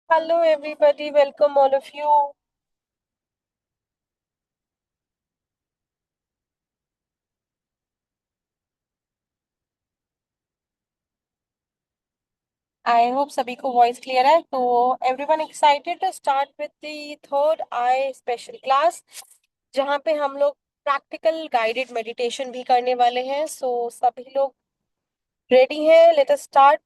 Hello, everybody. Welcome, all of you. I hope सभी को voice clear है तो everyone excited to start with the third eye special class जहाँ पे हम लोग प्रैक्टिकल गाइडेड मेडिटेशन भी करने वाले हैं सभी लोग रेडी हैं let us start.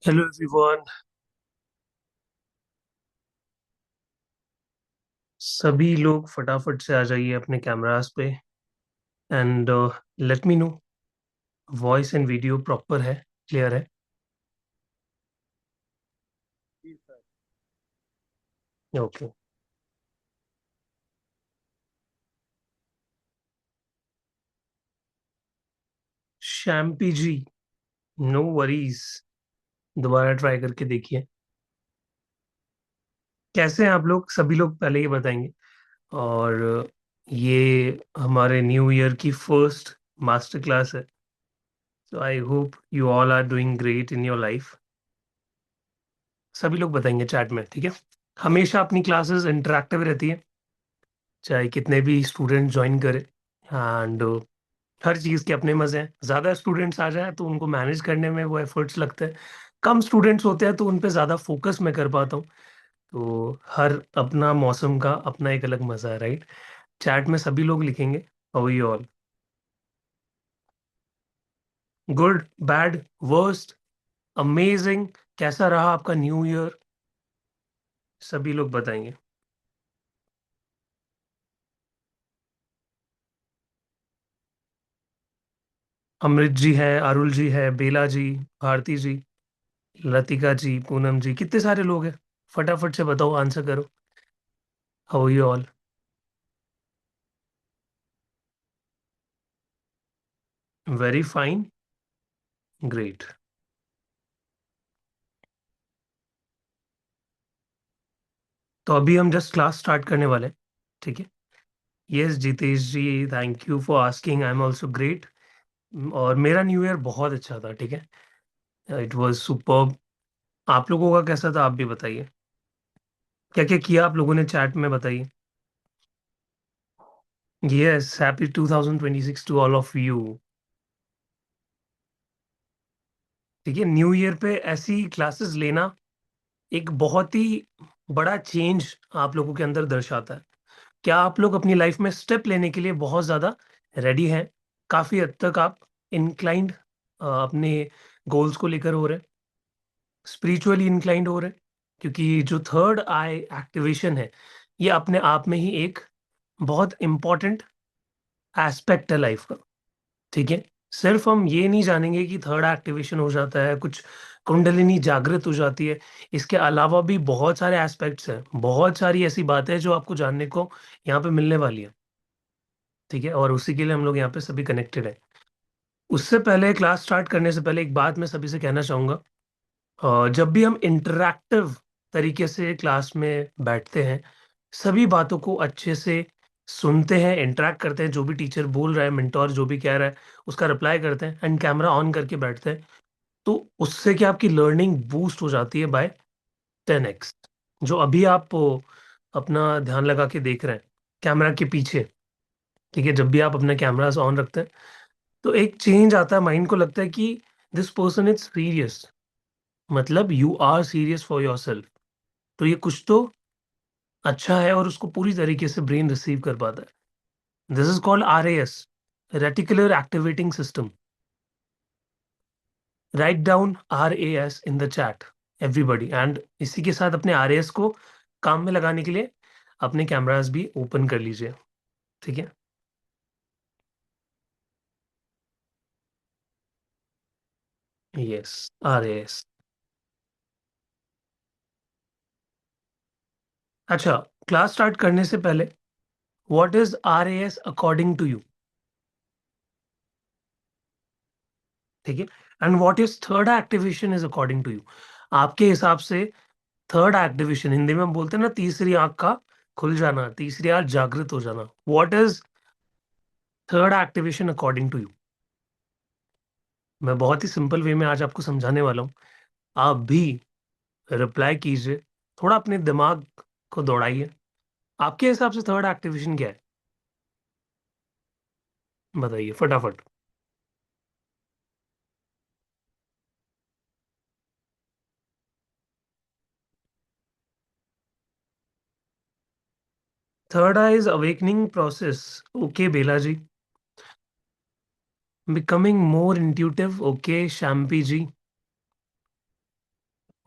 Hello everyone. सभी लोग फटाफट से आ जाइए अपने कैमरास पे and let me know voice and video proper है, क्लियर है। ओके। शैम्पी जी, नो वरीज, दोबारा ट्राई करके देखिए। कैसे हैं आप लोग? सभी लोग पहले ही बताएंगे। और ये हमारे न्यू ईयर की फर्स्ट मास्टर क्लास है, तो I hope you all are doing great in your life. सभी लोग बताएंगे चैट में, ठीक है। हमेशा अपनी क्लासेस इंटरेक्टिव रहती है, चाहे कितने भी स्टूडेंट ज्वाइन करें। एंड हर चीज़ के अपने मजे हैं। ज़्यादा स्टूडेंट्स आ जाए तो उनको मैनेज करने में वो एफर्ट्स लगते हैं, कम स्टूडेंट्स होते हैं तो उन पे ज़्यादा फोकस मैं कर पाता हूँ। तो हर अपना मौसम का अपना एक अलग मज़ा है, राइट। चैट में सभी लोग लिखेंगे how you all, good, bad, worst, amazing, कैसा रहा आपका न्यू ईयर, सभी लोग बताएंगे। अमृत जी है, अरुल जी है, बेला जी, भारती जी, लतिका जी, पूनम जी, कितने सारे लोग हैं। फटाफट से बताओ, आंसर करो। How you all? Very fine, great. तो अभी हम जस्ट क्लास स्टार्ट करने वाले हैं, ठीक है। Yes Jitesh ji, thank you for asking, I am also great. और मेरा न्यू ईयर बहुत अच्छा था, ठीक है। It was superb. आप लोगों का कैसा था, आप भी बताइए। क्या क्या किया आप लोगों ने, चैट में बताइए। Yes, happy 2026 to all of you. ठीक है, न्यू ईयर पे ऐसी क्लासेस लेना एक बहुत ही बड़ा चेंज आप लोगों के अंदर दर्शाता है। क्या आप लोग अपनी लाइफ में स्टेप लेने के लिए बहुत ज़्यादा रेडी हैं? काफ़ी हद तक आप इंक्लाइंड अपने गोल्स को लेकर हो रहे हैं, स्पिरिचुअली इंक्लाइंड हो रहे हैं। क्योंकि जो थर्ड आई एक्टिवेशन है, ये अपने आप में ही एक बहुत इम्पॉर्टेंट एस्पेक्ट है लाइफ का, ठीक है। सिर्फ हम ये नहीं जानेंगे कि थर्ड एक्टिवेशन हो जाता है, कुछ कुंडलिनी जागृत हो जाती है। इसके अलावा भी बहुत सारे एस्पेक्ट्स हैं, बहुत सारी ऐसी बातें हैं जो आपको जानने को यहाँ पे मिलने वाली है, ठीक है। और उसी के लिए हम लोग यहाँ पे सभी कनेक्टेड हैं। उससे पहले, क्लास स्टार्ट करने से पहले एक बात मैं सभी से कहना चाहूँगा। जब भी हम इंटरैक्टिव तरीके से क्लास में बैठते हैं, सभी बातों को अच्छे से सुनते हैं, इंटरेक्ट करते हैं, जो भी टीचर बोल रहा है, मेंटोर जो भी कह रहा है उसका रिप्लाई करते हैं एंड कैमरा ऑन करके बैठते हैं, तो उससे क्या आपकी लर्निंग बूस्ट हो जाती है बाय 10x। जो अभी आप अपना ध्यान लगा के देख रहे हैं कैमरा के पीछे, ठीक है, जब भी आप अपना कैमरास ऑन रखते हैं तो एक चेंज आता है, माइंड को लगता है कि दिस पर्सन इज सीरियस, मतलब you are serious for yourself. तो ये कुछ तो अच्छा है और उसको पूरी तरीके से ब्रेन रिसीव कर पाता है। This is called RAS, reticular activating system. Write down RAS in the chat everybody. And इसी के साथ अपने RAS को काम में लगाने के लिए अपने कैमरास भी ओपन कर लीजिए, ठीक है। Yes, RAS। अच्छा, क्लास स्टार्ट करने से पहले, what is RAS according to you, ठीक है। And what is third activation is according to you, आपके हिसाब से। थर्ड एक्टिवेशन हिंदी में हम बोलते हैं ना, तीसरी आंख का खुल जाना, तीसरी आंख जागृत हो जाना। What is third activation according to you, मैं बहुत ही सिंपल वे में आज आपको समझाने वाला हूँ। आप भी रिप्लाई कीजिए, थोड़ा अपने दिमाग को दौड़ाइए। आपके हिसाब से थर्ड एक्टिवेशन क्या है? बताइए फटाफट। Third eye is awakening process. Okay Bela ji. Becoming more intuitive. Okay Shampy ji.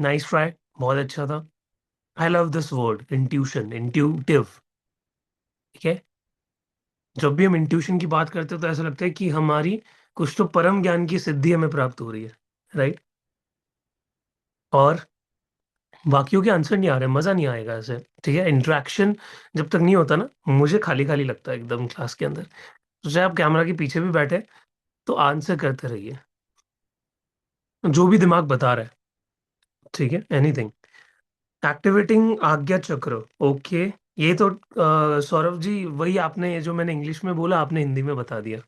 Nice try, बहुत अच्छा था। I love this word intuition, intuitive. ठीक है, जब भी हम इंट्यूशन की बात करते हैं तो ऐसा लगता है कि हमारी कुछ तो परम ज्ञान की सिद्धि हमें प्राप्त हो रही है, राइट? और बाकियों के आंसर नहीं आ रहे, मजा नहीं आएगा ऐसे। ठीक है, इंटरेक्शन जब तक नहीं होता ना, मुझे खाली खाली लगता है एकदम क्लास के अंदर। तो चाहे आप कैमरा के पीछे भी बैठे तो आंसर करते रहिए जो भी दिमाग बता रहा है। ठीक है, एनीथिंग। एक्टिवेटिंग आज्ञा चक्र। ओके, ये तो सौरभ जी वही आपने जो मैंने इंग्लिश में बोला आपने हिंदी में बता दिया।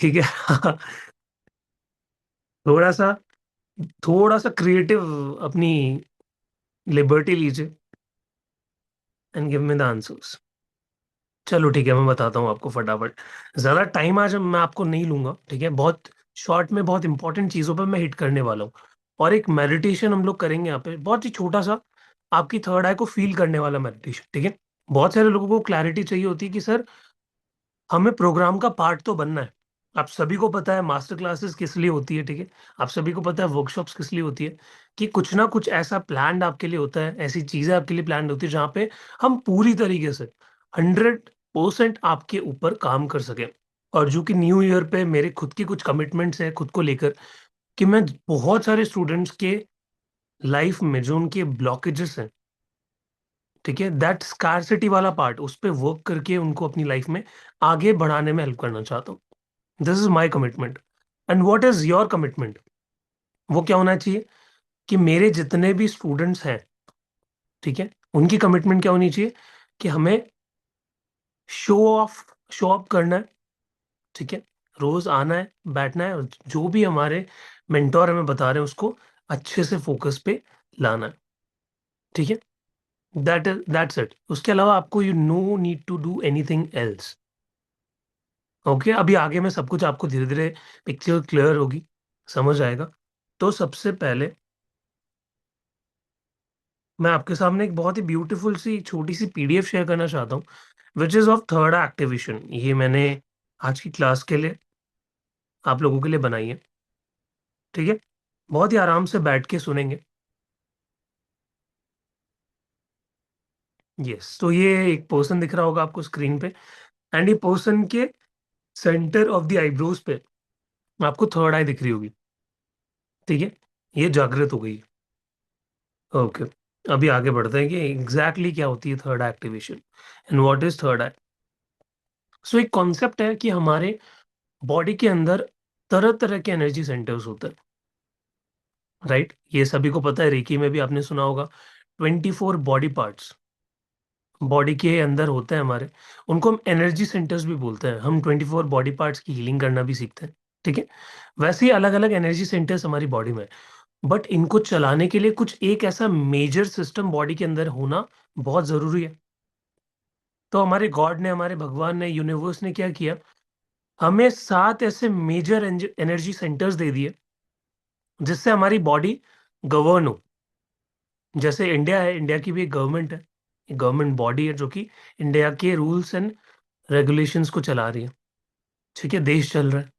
ठीक है। थोड़ा सा, थोड़ा सा क्रिएटिव अपनी लिबर्टी लीजिए and give me the answers. चलो ठीक है, मैं बताता हूँ आपको फटाफट। ज्यादा टाइम आज मैं आपको नहीं लूंगा, ठीक है? बहुत शॉर्ट में बहुत इंपॉर्टेंट चीजों पर मैं हिट करने वाला हूँ। और एक मेडिटेशन हम लोग करेंगे यहाँ पे, बहुत ही छोटा सा, आपकी थर्ड आई को फील करने वाला मेडिटेशन। ठीक है, बहुत सारे लोगों को क्लैरिटी चाहिए होती है कि सर हमें प्रोग्राम का पार्ट तो बनना है। आप सभी को पता है मास्टर क्लासेस किस लिए होती है, ठीक है? आप सभी को पता है वर्कशॉप्स किस लिए होती है, कि कुछ ना कुछ ऐसा प्लान आपके लिए होता है, ऐसी चीजें आपके लिए प्लान होती है जहाँ पे हम पूरी तरीके से 100% आपके ऊपर काम कर सके। और जो कि न्यू ईयर पे मेरे खुद की कुछ कमिटमेंट्स हैं खुद को लेकर, कि मैं बहुत सारे स्टूडेंट्स के लाइफ में जो उनके ब्लॉकेजेस हैं, ठीक है, दैट स्कारसिटी वाला पार्ट, उस पे वर्क करके उनको अपनी लाइफ में आगे बढ़ाने में हेल्प करना चाहता हूँ। This is my commitment. And what is your commitment? वो क्या होना चाहिए कि मेरे जितने भी स्टूडेंट्स हैं, ठीक है, उनकी कमिटमेंट क्या होनी चाहिए कि हमें शो ऑफ, शो अप करना है। ठीक है, रोज आना है, बैठना है, और जो भी हमारे मेंटोर हमें बता रहे हैं उसको अच्छे से फोकस पे लाना है। ठीक है, दैट्स इट। उसके अलावा आपको you know need to do anything else. Okay, अभी आगे मैं सब कुछ आपको धीरे धीरे पिक्चर क्लियर होगी, समझ आएगा। तो सबसे पहले मैं आपके सामने एक बहुत ही ब्यूटीफुल सी छोटी सी पीडीएफ शेयर करना चाहता हूँ, विच इज ऑफ थर्ड एक्टिवेशन। ये मैंने आज की क्लास के लिए आप लोगों के लिए बनाई है। ठीक है, बहुत ही आराम से बैठ के सुनेंगे। यस, तो ये एक पर्सन दिख रहा होगा आपको स्क्रीन पे, एंड ये पर्सन के सेंटर ऑफ द आईब्रोज पे आपको थर्ड आई दिख रही होगी। ठीक है, ये जागृत हो गई है। ओके, अभी आगे बढ़ते हैं कि एग्जैक्टली क्या होती है third activation and what is third eye. So एक कॉन्सेप्ट है कि हमारे बॉडी के अंदर तरह तरह के एनर्जी सेंटर्स होते हैं, राइट? ये सभी को पता है, रेकी में भी आपने सुना होगा 24 बॉडी पार्ट्स बॉडी के अंदर होते हैं हमारे। उनको हम एनर्जी सेंटर्स भी बोलते हैं। हम 24 बॉडी पार्ट्स की हीलिंग करना भी सीखते हैं। ठीक है, वैसे ही अलग अलग एनर्जी सेंटर्स हमारी बॉडी में, बट इनको चलाने के लिए कुछ एक ऐसा मेजर सिस्टम बॉडी के अंदर होना बहुत जरूरी है। तो हमारे गॉड ने, हमारे भगवान ने, यूनिवर्स ने क्या किया, हमें 7 ऐसे मेजर एनर्जी सेंटर्स दे दिए जिससे हमारी बॉडी गवर्न हो। जैसे इंडिया है, इंडिया की भी एक गवर्नमेंट है, गवर्नमेंट बॉडी है जो कि इंडिया के रूल्स एंड रेगुलेशंस को चला रही है। ठीक है, देश चल रहा है।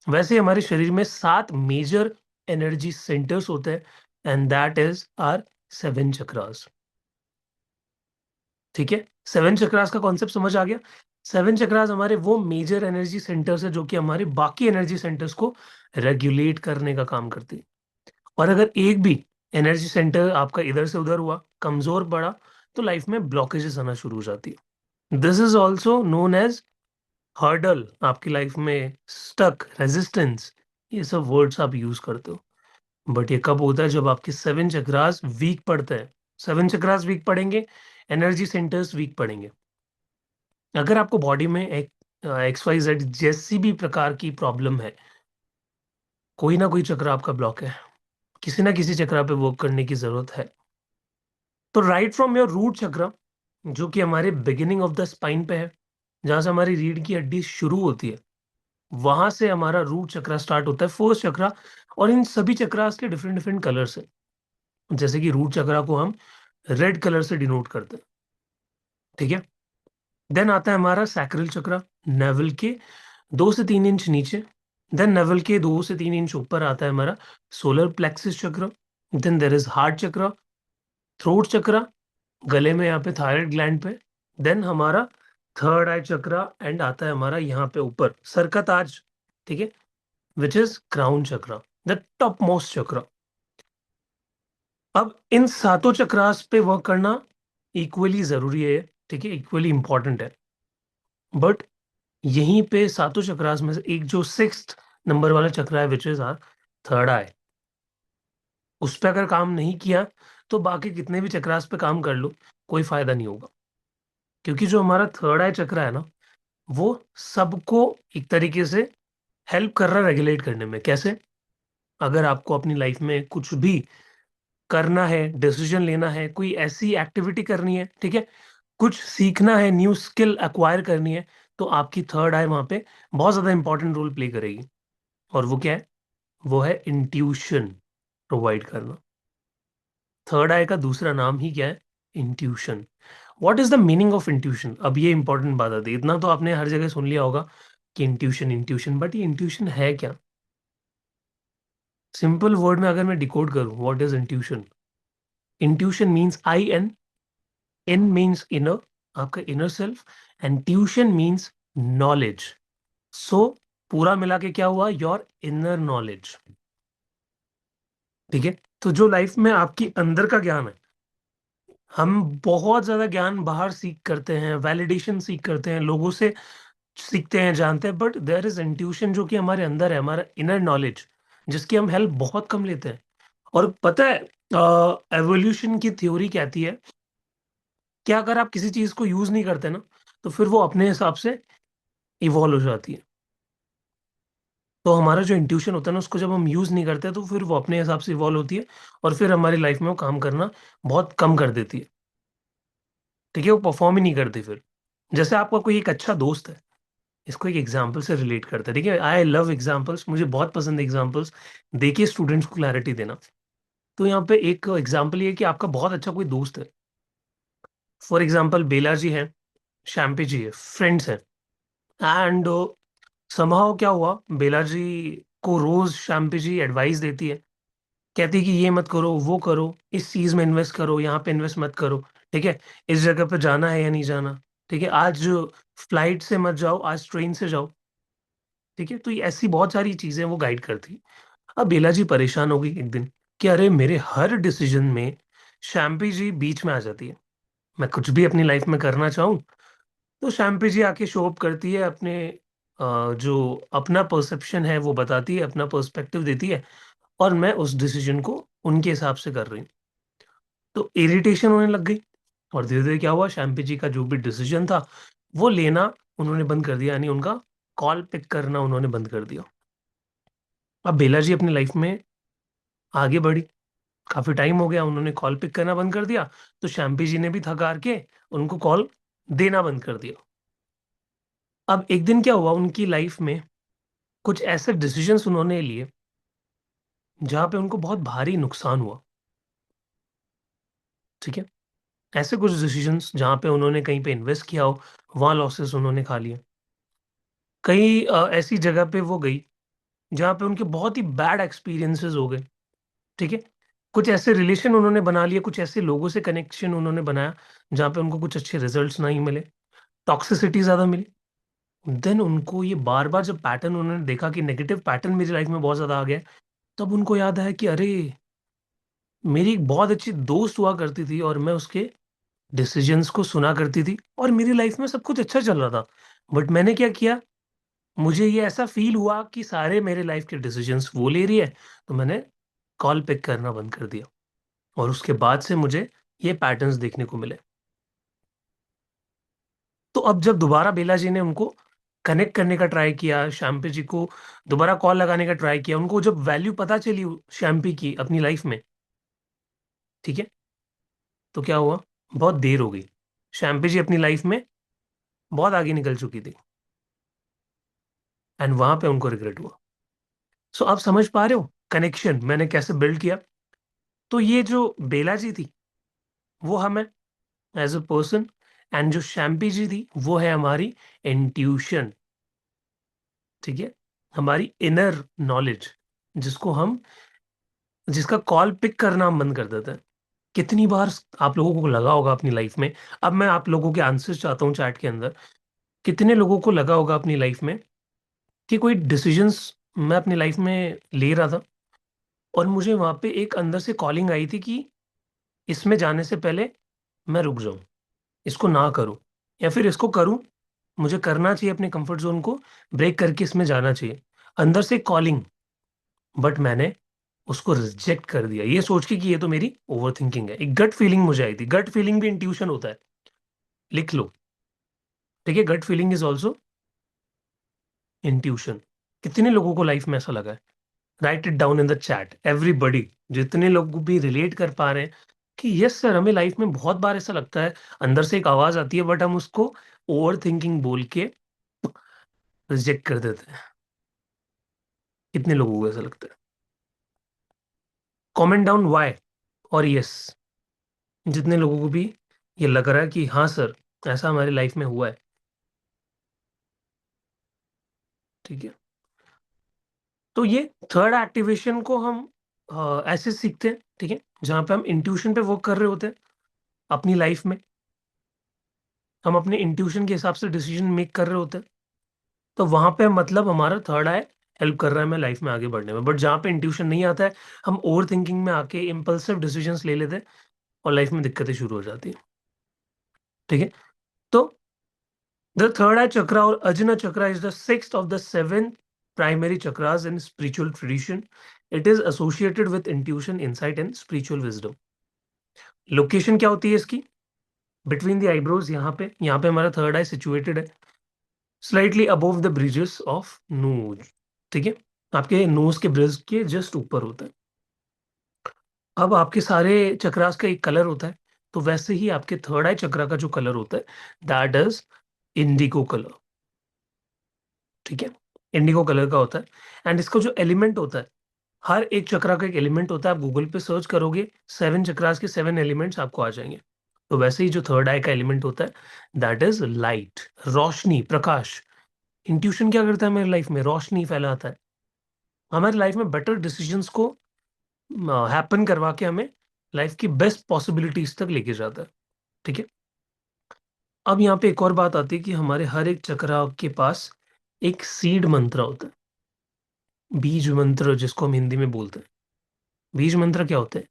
वैसे हमारे शरीर में 7 मेजर एनर्जी सेंटर्स होते हैं, and that is our 7 chakras. ठीक है, 7 चक्रास का कॉन्सेप्ट समझ आ गया? 7 चक्रास हमारे वो मेजर एनर्जी सेंटर्स है जो कि हमारे बाकी एनर्जी सेंटर्स को रेगुलेट करने का काम करती है। और अगर एक भी एनर्जी सेंटर आपका इधर से उधर हुआ, कमजोर पड़ा, तो लाइफ में ब्लॉकेजेस आना शुरू हो जाती है। This is also known as hurdle. आपकी लाइफ में स्टक, रेजिस्टेंस, ये सब वर्ड्स आप यूज करते हो। बट ये कब होता है? जब आपके 7 चक्रास वीक पड़ते हैं। 7 चक्रास वीक पड़ेंगे, एनर्जी सेंटर्स वीक पड़ेंगे। अगर आपको बॉडी में एक XYZ जैसी भी प्रकार की प्रॉब्लम है, कोई ना कोई चक्र आपका ब्लॉक है, किसी ना किसी चक्र पे वर्क करने की जरूरत है। तो राइट फ्रॉम योर रूट चक्र, जो कि हमारे बिगिनिंग ऑफ द स्पाइन पे है, जहां से हमारी रीढ़ की हड्डी शुरू होती है, वहां से हमारा रूट चक्र स्टार्ट होता है, फर्स्ट चक्र। और इन सभी चक्रास के डिफरेंट डिफरेंट कलर्स हैं। जैसे कि रूट चक्र को हम रेड कलर से डिनोट करते हैं, ठीक है। देन आता है हमारा सैक्रल चक्र, नेवल के 2 से 3 इंच नीचे। देन नेवल के 2 से 3 इंच ऊपर आता है हमारा सोलर प्लेक्सिस चक्र। देन देर इज हार्ट चक्र, थ्रोट चक्र, गले में यहाँ पे थायराइड ग्लैंड पे। देन हमारा थर्ड आई चक्र एंड आता है हमारा यहाँ पे ऊपर सर का ताज, ठीक है, विच इज क्राउन चक्र, द टॉप मोस्ट चक्र। अब इन सातों चक्रास पे वर्क करना इक्वली जरूरी है, ठीक है, इक्वली इंपॉर्टेंट है। बट यहीं पे सातों चक्रास में से एक जो सिक्स्थ नंबर वाला चक्र है, विच इज आर थर्ड आई, उस पे अगर काम नहीं किया तो बाकी कितने भी चक्रास पे काम कर लो, कोई फायदा नहीं होगा। क्योंकि जो हमारा थर्ड आई चक्र है ना, वो सबको एक तरीके से हेल्प कर रहा है रेगुलेट करने में। कैसे? अगर आपको अपनी लाइफ में कुछ भी करना है, डिसीजन लेना है, कोई ऐसी एक्टिविटी करनी है, ठीक है, कुछ सीखना है, न्यू स्किल एक्वायर करनी है, तो आपकी थर्ड आई वहां पे बहुत ज्यादा इंपॉर्टेंट रोल प्ले करेगी। और वो क्या है? वो है इंट्यूशन प्रोवाइड करना। थर्ड आई का दूसरा नाम ही क्या है? Intuition. What is the meaning of intuition? अब ये इंपॉर्टेंट बात आती है। इतना तो आपने हर जगह सुन लिया होगा कि इंट्यूशन इंट्यूशन, बट ये इंट्यूशन है क्या? सिंपल वर्ड में अगर मैं डिकोड करूं, what is intuition? Intuition means I N, in means inner, आपका inner self, and tuition means knowledge. So पूरा मिला के क्या हुआ? योर इनर नॉलेज, ठीक है। तो जो लाइफ में आपकी अंदर का ज्ञान है, हम बहुत ज्यादा ज्ञान बाहर सीख करते हैं, वैलिडेशन सीख करते हैं, लोगों से सीखते हैं, जानते हैं, बट देयर इज इंट्यूशन जो कि हमारे अंदर है, हमारा इनर नॉलेज, जिसकी हम हेल्प बहुत कम लेते हैं। और पता है, एवोल्यूशन की थ्योरी कहती है कि अगर आप किसी चीज को यूज नहीं करते ना, तो फिर वो अपने हिसाब से इवॉल्व हो जाती है। तो हमारा जो इंट्यूशन होता है ना, उसको जब हम यूज नहीं करते तो फिर वो अपने हिसाब से इवॉल्व होती है, और फिर हमारी लाइफ में वो काम करना बहुत कम कर देती है, ठीक है, वो परफॉर्म ही नहीं करती फिर। जैसे आपका कोई एक अच्छा दोस्त है, इसको एक एग्जाम्पल से रिलेट करते हैं, ठीक है। आई लव एग्जाम्पल्स, मुझे बहुत पसंद है एग्जाम्पल्स, देखिए स्टूडेंट्स को क्लैरिटी देना। तो यहाँ पे एक एग्जाम्पल ये है कि आपका बहुत अच्छा कोई दोस्त है। फॉर एग्जाम्पल बेला जी है, शैम्पी जी है, फ्रेंड्स हैं। एंड समहाउ क्या हुआ, बेला जी को रोज शैम्पी जी एडवाइस देती है, कहती है कि ये मत करो, वो करो, इस चीज में इन्वेस्ट करो, यहाँ पे इन्वेस्ट मत करो, ठीक है, इस जगह पे जाना है या नहीं जाना, ठीक है, आज फ्लाइट से मत जाओ, आज ट्रेन से जाओ, ठीक है। तो ये ऐसी बहुत सारी चीजें वो गाइड करती। अब बेला जी परेशान हो गई एक दिन कि अरे मेरे हर डिसीजन में शैम्पी जी बीच में आ जाती है। मैं कुछ भी अपनी लाइफ में करना चाहूँ तो शैम्पी जी आके शो अप करती है, अपने जो अपना परसेप्शन है वो बताती है, अपना पर्सपेक्टिव देती है, और मैं उस डिसीजन को उनके हिसाब से कर रही हूँ। तो इरिटेशन होने लग गई, और धीरे धीरे क्या हुआ, शैम्पी जी का जो भी डिसीजन था वो लेना उन्होंने बंद कर दिया, यानी उनका कॉल पिक करना उन्होंने बंद कर दिया। अब बेला जी अपनी लाइफ में आगे बढ़ी, काफी टाइम हो गया, उन्होंने कॉल पिक करना बंद कर दिया, तो शैम्पी जी ने भी थक हार के उनको कॉल देना बंद कर दिया। अब एक दिन क्या हुआ उनकी लाइफ में, कुछ ऐसे डिसीजंस उन्होंने लिए जहां पे उनको बहुत भारी नुकसान हुआ, ठीक है। ऐसे कुछ डिसीजंस जहां पे उन्होंने कहीं पे इन्वेस्ट किया हो, वहां लॉसेस उन्होंने खा लिए। कई ऐसी जगह पे वो गई जहां पे उनके बहुत ही बैड एक्सपीरियंसेस हो गए, ठीक है। कुछ ऐसे रिलेशन उन्होंने बना लिए, कुछ ऐसे लोगों से कनेक्शन उन्होंने बनाया जहां पे उनको कुछ अच्छे रिजल्ट्स नहीं मिले, टॉक्सिसिटी ज्यादा मिली। देन उनको ये बार बार जब पैटर्न उन्होंने देखा कि नेगेटिव पैटर्न मेरी लाइफ में बहुत ज्यादा आ गया है, तब उनको याद आया कि अरे मेरी एक बहुत अच्छी दोस्त हुआ करती थी, और मैं उसके डिसीजंस को सुना करती थी, और मेरी लाइफ में सब कुछ अच्छा चल रहा था। बट मैंने क्या किया, मुझे ये ऐसा फील हुआ कि सारे मेरे लाइफ के डिसीजंस वो ले रही है, तो मैंने कॉल पिक करना बंद कर दिया, और उसके बाद से मुझे ये पैटर्न्स देखने को मिले। तो अब जब दोबारा बेला जी ने उनको कनेक्ट करने का ट्राई किया, शैम्पी जी को दोबारा कॉल लगाने का ट्राई किया, उनको जब वैल्यू पता चली शैम्पी की अपनी लाइफ में, ठीक है, तो क्या हुआ, बहुत देर हो गई। शैम्पी जी अपनी लाइफ में बहुत आगे निकल चुकी थी, एंड वहां पे उनको रिग्रेट हुआ। सो आप समझ पा रहे हो कनेक्शन मैंने कैसे बिल्ड किया। तो ये जो बेला जी थी वो हमें एज अ पर्सन, एंड जो शैम्पी जी थी वो है हमारी इंट्यूशन, ठीक है, हमारी इनर नॉलेज, जिसको हम जिसका कॉल पिक करना हम बंद कर देते हैं। कितनी बार आप लोगों को लगा होगा अपनी लाइफ में, अब मैं आप लोगों के आंसर्स चाहता हूँ चैट के अंदर, कितने लोगों को लगा होगा अपनी लाइफ में कि कोई डिसीजंस मैं अपनी लाइफ में ले रहा था और मुझे वहां पे एक अंदर से कॉलिंग आई थी कि इसमें जाने से पहले मैं रुक जाऊं, इसको ना करूं, या फिर इसको करूं, मुझे करना चाहिए, अपने कंफर्ट जोन को ब्रेक करके इसमें जाना चाहिए, अंदर से कॉलिंग, बट मैंने उसको रिजेक्ट कर दिया ये सोच के कि ये तो मेरी ओवर थिंकिंग है। एक गट फीलिंग मुझे आई थी, गट फीलिंग भी इंट्यूशन होता है, लिख लो, ठीक है, gut feeling is also intuition. कितने लोगों को लाइफ में ऐसा लगा है? Write it down in the chat everybody, जितने लोग भी रिलेट कर पा रहे हैं कि यस सर, हमें लाइफ में बहुत बार ऐसा लगता है, अंदर से एक आवाज आती है बट हम उसको ओवर थिंकिंग बोल के रिजेक्ट कर देते हैं। कितने लोगों को ऐसा लगता है? कमेंट डाउन वाई और यस, जितने लोगों को भी ये लग रहा है कि हाँ सर, ऐसा हमारी लाइफ में हुआ है, ठीक है। तो ये थर्ड एक्टिवेशन को हम ऐसे सीखते हैं, ठीक है, जहां पे हम इंट्यूशन पे वर्क कर रहे होते हैं अपनी लाइफ में, हम अपने इंट्यूशन के हिसाब से डिसीजन मेक कर रहे होते हैं, तो वहां पे मतलब हमारा थर्ड आई हेल्प कर रहा है हमें लाइफ में आगे बढ़ने में। बट जहां पे इंट्यूशन नहीं आता है, हम ओवर थिंकिंग में आके इम्पल्सिव डिसीजंस ले लेते हैं और लाइफ में दिक्कतें शुरू हो जाती है, ठीक है। तो द थर्ड आई चक्रा और Ajna chakra is the sixth of the seven primary chakras in spiritual tradition. It is associated with intuition, insight and spiritual wisdom. Location क्या होती है इसकी? बिटवीन द आईब्रोज, यहाँ पे हमारा थर्ड आई सिचुएटेड है, slightly above the bridges of nose, ठीक है, आपके नोज के ब्रिज के जस्ट ऊपर होता है। अब आपके सारे चक्रास का एक कलर होता है, तो वैसे ही आपके थर्ड आई चक्रा का जो कलर होता है, दैट इज इंडिगो कलर, ठीक है, इंडिगो कलर का होता है। एंड इसका जो एलिमेंट होता है, हर एक चक्रा का एक एलिमेंट होता है, आप गूगल पे सर्च करोगे सेवन चक्रास के सेवन एलिमेंट्स आपको आ जाएंगे। तो वैसे ही जो थर्ड आई का एलिमेंट होता है, that is light, Roshni, Prakash. Intuition क्या करता है मेरी लाइफ में? रोशनी फैलाता है, हमारी लाइफ में बेटर डिसीजंस को हैपन करवा के हमें लाइफ की बेस्ट पॉसिबिलिटीज तक लेके जाता है, ठीक है। अब यहाँ पे एक और बात आती है कि हमारे हर एक चक्रा के पास एक सीड मंत्र होता है, बीज मंत्र जिसको हम हिंदी में बोलते हैं। बीज मंत्र क्या होता है?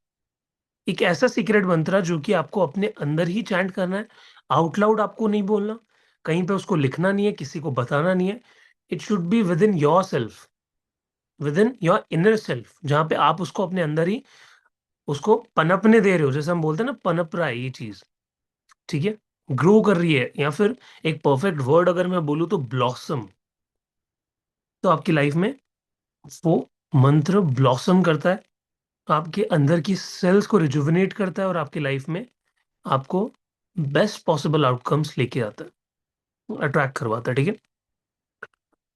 एक ऐसा सीक्रेट मंत्र है जो कि आपको अपने अंदर ही चैंट करना है, आउट लाउड आपको नहीं बोलना, कहीं पे उसको लिखना नहीं है, किसी को बताना नहीं है। It should be with in your self, with in your inner self, जहां पे आप उसको अपने अंदर ही उसको पनपने दे रहे हो, जैसे हम बोलते हैं ना, पनप रहा है ये चीज, ठीक है, ग्रो कर रही है, या फिर एक परफेक्ट वर्ड अगर मैं बोलूँ तो ब्लॉसम। तो आपकी लाइफ में वो मंत्र ब्लॉसम करता है, आपके अंदर की सेल्स को रिजुविनेट करता है और आपकी लाइफ में आपको बेस्ट पॉसिबल आउटकम्स लेके आता है, अट्रैक्ट करवाता है, ठीक है।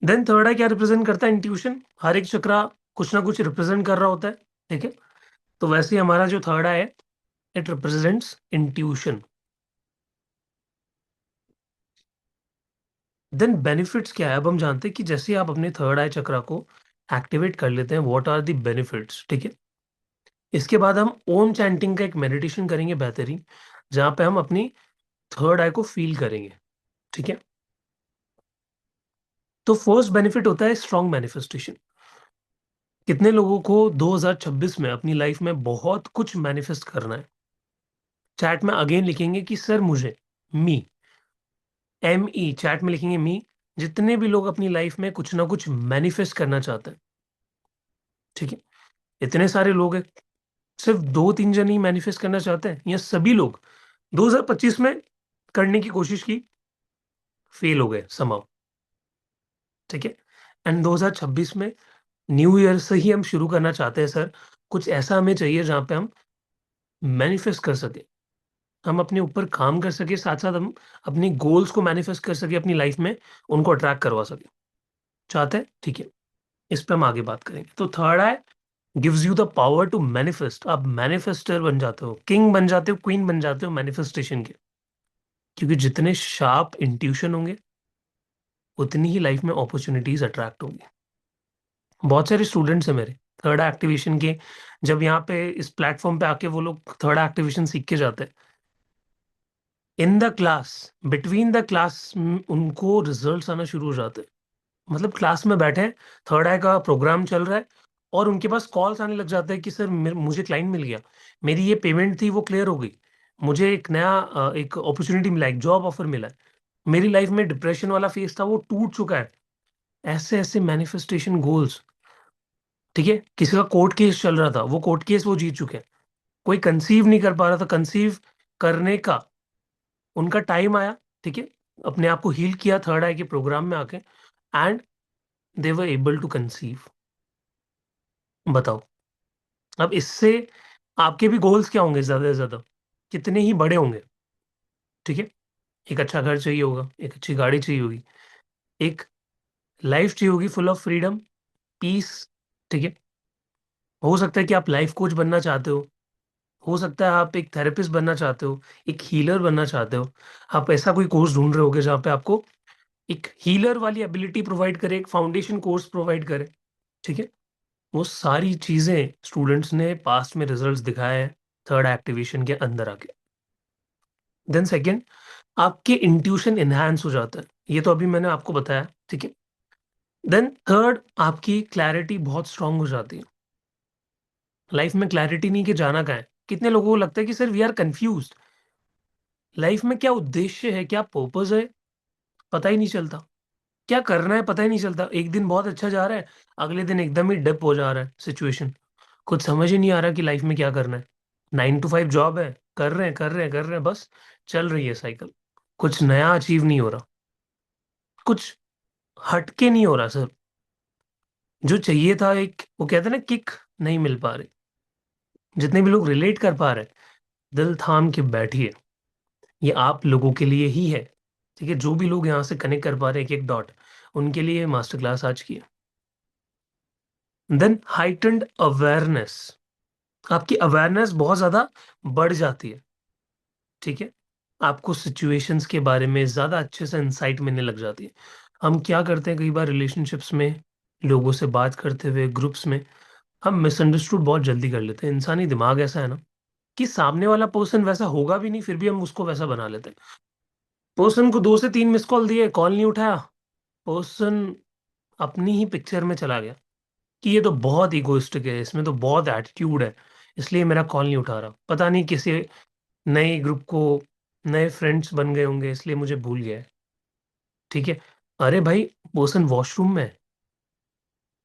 देन थर्ड है क्या रिप्रेजेंट करता है? इंट्यूशन। हर एक चक्रा कुछ ना कुछ रिप्रेजेंट कर रहा होता है, ठीक है। तो वैसे ही हमारा जो थर्ड है, it represents intuition. Then benefits क्या है? अब हम जानते हैं कि जैसे आप अपने थर्ड आई चक्रा को एक्टिवेट कर लेते हैं, व्हाट आर द बेनिफिट्स, ठीक है। इसके बाद हम ओम चैंटिंग का एक मेडिटेशन करेंगे बेहतरीन, जहां पे हम अपनी थर्ड आई को फील करेंगे, ठीक है। तो फर्स्ट बेनिफिट होता है स्ट्रॉन्ग मैनिफेस्टेशन। कितने लोगों को 2026 में अपनी लाइफ में बहुत कुछ मैनिफेस्ट करना है? चैट में अगेन लिखेंगे कि सर मुझे, मी, एम ई, चैट में लिखेंगे मी। जितने भी लोग अपनी लाइफ में कुछ ना कुछ मैनिफेस्ट करना चाहते हैं, ठीक है, इतने सारे लोग हैं, सिर्फ दो तीन जन ही मैनिफेस्ट करना चाहते हैं, या सभी लोग 2025 में करने की कोशिश की, फेल हो गए समाव? ठीक है। एंड 2026 में न्यू ईयर से ही हम शुरू करना चाहते हैं सर। कुछ ऐसा हमें चाहिए जहाँ पे हम मैनिफेस्ट कर सके, हम अपने ऊपर काम कर सके, साथ साथ हम अपनी गोल्स को मैनिफेस्ट कर सके अपनी लाइफ में, उनको अट्रैक्ट करवा सके। चाहते हैं? ठीक है, इस पे हम आगे बात करेंगे। तो थर्ड है, gives you the power to manifest. आप मैनिफेस्टर बन जाते हो, किंग बन जाते हो, क्वीन बन जाते हो मैनिफेस्टेशन के। क्योंकि जितने शार्प इंट्यूशन होंगे, उतनी ही लाइफ में अपॉर्चुनिटीज अट्रैक्ट होंगी। बहुत सारे स्टूडेंट्स हैं मेरे थर्ड एक्टिवेशन के, जब यहाँ पे इस प्लेटफॉर्म पे आके वो लोग थर्ड एक्टिवेशन सीख के जाते हैं, in the class, between the class उनको रिजल्ट्स आना शुरू हो जाते हैं। मतलब क्लास में बैठे हैं, थर्ड आई का प्रोग्राम चल रहा है, और उनके पास कॉल्स आने लग जाते हैं कि सर मुझे क्लाइंट मिल गया, मेरी ये पेमेंट थी वो क्लियर हो गई, मुझे एक नया एक अपॉर्चुनिटी मिला, एक जॉब ऑफर मिला है, मेरी लाइफ में डिप्रेशन वाला फेस था वो टूट चुका है। ऐसे ऐसे मैनिफेस्टेशन गोल्स। ठीक है, किसी का कोर्ट केस चल रहा था, वो कोर्ट केस वो जीत चुके हैं। कोई कंसीव नहीं कर पा रहा था, कंसीव करने का उनका टाइम आया। ठीक है, अपने आप को हील किया थर्ड आई के प्रोग्राम में आके, and they were able to conceive. बताओ, अब इससे आपके भी गोल्स क्या होंगे? ज्यादा से ज्यादा कितने ही बड़े होंगे। ठीक है, एक अच्छा घर चाहिए होगा, एक अच्छी गाड़ी चाहिए होगी, एक लाइफ चाहिए होगी फुल ऑफ फ्रीडम, पीस। ठीक है, हो सकता है कि आप लाइफ कोच बनना चाहते हो सकता है आप एक थेरेपिस्ट बनना चाहते हो, एक हीलर बनना चाहते हो। आप ऐसा कोई कोर्स ढूंढ रहे होगे जहाँ पे आपको एक हीलर वाली एबिलिटी प्रोवाइड करे, एक फाउंडेशन कोर्स प्रोवाइड करे। ठीक है, वो सारी चीजें स्टूडेंट्स ने पास्ट में रिजल्ट्स दिखाए हैं थर्ड एक्टिवेशन के अंदर आके। देन सेकंड, आपके इंट्यूशन इनहांस हो जाता है, ये तो अभी मैंने आपको बताया। ठीक है, देन थर्ड, आपकी क्लैरिटी बहुत स्ट्रांग हो जाती है। लाइफ में क्लैरिटी नहीं कि जाना कहाँ है। कितने लोगों को लगता है कि sir we are confuse, life में क्या उद्देश्य है, क्या पर्पस है, पता ही नहीं चलता, क्या करना है पता ही नहीं चलता। एक दिन बहुत अच्छा जा रहा है, अगले दिन एकदम ही डिप हो जा रहा है सिचुएशन, कुछ समझ ही नहीं आ रहा कि लाइफ में क्या करना है। 9 to 5 जॉब है, कर रहे हैं कर रहे हैं कर रहे हैं, बस चल रही है साइकिल, कुछ नया अचीव नहीं हो रहा, कुछ हटके नहीं हो रहा सर। जो चाहिए था, एक वो कहते हैं ना किक, नहीं मिल पा रही। जितने भी लोग रिलेट कर पा रहे हैं, दिल थाम के बैठिए, ये आप लोगों के लिए ही है। ठीक है, जो भी लोग यहाँ से कनेक्ट कर पा रहे हैं एक एक डॉट, उनके लिए मास्टर क्लास आज की है। देन हाइटेंड अवेयरनेस, आपकी अवेयरनेस बहुत ज्यादा बढ़ जाती है। ठीक है, आपको सिचुएशंस के बारे में ज्यादा अच्छे से इंसाइट मिलने लग जाती है। हम क्या करते हैं कई बार रिलेशनशिप्स में, लोगों से बात करते हुए ग्रुप्स में, हम मिसअंडरस्टूड बहुत जल्दी कर लेते हैं। इंसानी दिमाग ऐसा है ना कि सामने वाला पर्सन वैसा होगा भी नहीं, फिर भी हम उसको वैसा बना लेते हैं। पर्सन को 2 से 3 मिस कॉल दिए, कॉल नहीं उठाया, पर्सन अपनी ही पिक्चर में चला गया कि ये तो बहुत इगोइस्टिक है, इसमें तो बहुत एटीट्यूड है, इसलिए मेरा कॉल नहीं उठा रहा। पता नहीं किसी नए ग्रुप को, नए फ्रेंड्स बन गए होंगे इसलिए मुझे भूल गया है। ठीक है, अरे भाई, पर्सन वॉशरूम में है,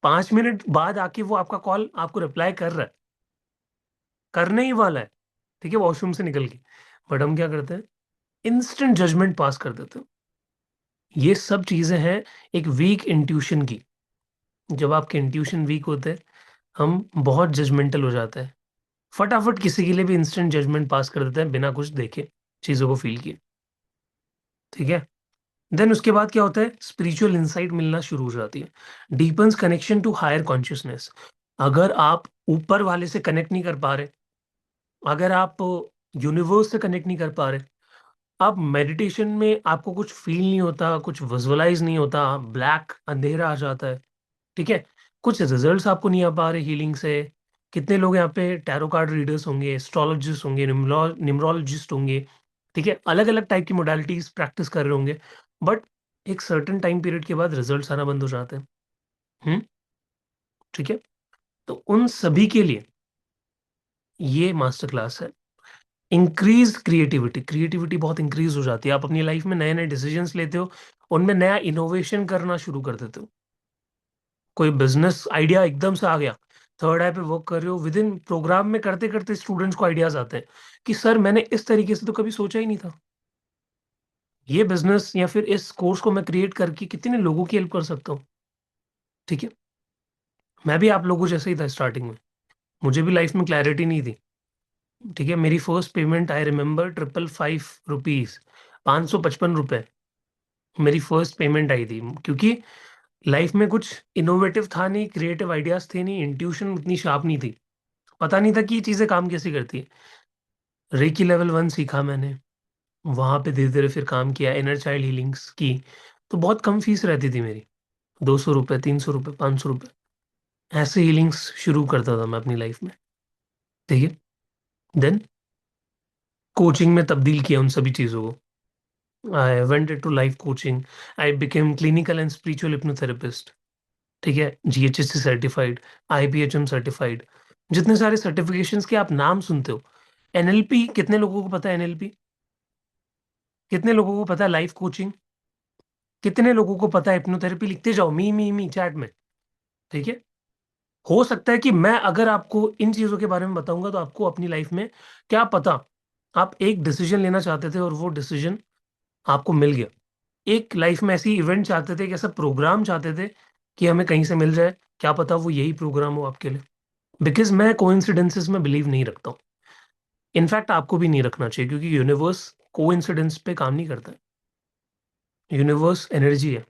5 मिनट बाद आके वो आपका कॉल आपको रिप्लाई कर रहा है, करने ही वाला है। ठीक है, वॉशरूम से निकल के, बट हम क्या करते हैं, इंस्टेंट जजमेंट पास कर देते हैं। ये सब चीजें हैं एक वीक इंट्यूशन की। जब आपके इंट्यूशन वीक होते हैं, हम बहुत जजमेंटल हो जाते हैं, फटाफट किसी के लिए भी इंस्टेंट जजमेंट पास कर देते हैं बिना कुछ देखे, चीजों को फील किए। ठीक है, देन उसके बाद क्या होता है, स्पिरिचुअल इंसाइट मिलना शुरू हो जाती है, deepens connection to hire consciousness. अगर आप ऊपर वाले से कनेक्ट नहीं कर पा रहे, अगर आप यूनिवर्स से कनेक्ट नहीं कर पा रहे, आप मेडिटेशन में आपको कुछ फील नहीं होता, कुछ विजुअलाइज नहीं होता, ब्लैक अंधेरा आ जाता है। ठीक है, कुछ रिजल्ट्स आपको नहीं आ पा रहे हीलिंग से। कितने लोग यहाँ पे टैरो कार्ड रीडर्स होंगे, एस्ट्रोलॉजिस्ट होंगे, न्यूमरोलॉजिस्ट होंगे। ठीक है, अलग अलग टाइप की मोडालिटीज प्रैक्टिस कर रहे होंगे, बट एक सर्टेन टाइम पीरियड के बाद रिजल्ट्स आना बंद हो जाते हैं। हम्म। ठीक है, तो उन सभी के लिए ये मास्टर क्लास है। इंक्रीज क्रिएटिविटी, क्रिएटिविटी बहुत इंक्रीज हो जाती है, आप अपनी लाइफ में नए नए डिसीजंस लेते हो, उनमें नया इनोवेशन करना शुरू कर देते हो। कोई बिजनेस आइडिया एकदम से आ गया, थर्ड आई पे वर्क कर रहे हो, विद इन प्रोग्राम में करते करते स्टूडेंट्स को आइडियाज आते हैं कि सर मैंने इस तरीके से तो कभी सोचा ही नहीं था, ये बिजनेस या फिर इस कोर्स को मैं क्रिएट करके कितने लोगों की हेल्प कर सकता हूँ। ठीक है। मैं भी आप लोगों जैसे ही था स्टार्टिंग में, मुझे भी लाइफ में क्लैरिटी नहीं थी। ठीक है, मेरी first payment I remember 555 rupees, 555 रुपए मेरी फर्स्ट पेमेंट आई थी। क्योंकि लाइफ में कुछ इनोवेटिव था नहीं, क्रिएटिव आइडियाज थे नहीं, इंट्यूशन उतनी शार्प नहीं थी, पता नहीं था कि ये चीजें काम कैसे करती है। रेकी लेवल 1 सीखा मैंने, वहां पे धीरे धीरे फिर काम किया, इनर चाइल्ड हीलिंग्स की। तो बहुत कम फीस रहती थी मेरी, 200 रुपये, 300 रुपये, 500 रुपये, ऐसे हीलिंग्स शुरू करता था मैं अपनी लाइफ में। ठीक है। देन कोचिंग में तब्दील किया उन सभी चीज़ों को। I went to life coaching, I became clinical and spiritual hypnotherapist. ठीक है, जीएचएससी सर्टिफाइड, आईपीएचएम सर्टिफाइड, जितने सारे सर्टिफिकेशंस के आप नाम सुनते हो। एनएलपी, कितने लोगों को पता है एनएलपी? कितने लोगों को पता है लाइफ कोचिंग? कितने लोगों को पता है हिप्नोथेरेपी? लिखते जाओ, मी चैट में। ठीक है। हो सकता है कि मैं अगर आपको इन चीजों के बारे में बताऊंगा तो आपको अपनी लाइफ में, क्या पता, आप एक डिसीजन लेना चाहते थे और वो डिसीजन आपको मिल गया। एक लाइफ में ऐसी इवेंट चाहते थे, कि ऐसा प्रोग्राम चाहते थे कि हमें कहीं से मिल जाए, क्या पता वो यही प्रोग्राम हो आपके लिए। बिकॉज मैं कोइंसिडेंसेस में बिलीव नहीं रखता हूँ। इनफैक्ट आपको भी नहीं रखना चाहिए, क्योंकि यूनिवर्स कोइंसिडेंस पे काम नहीं करता है। यूनिवर्स एनर्जी है,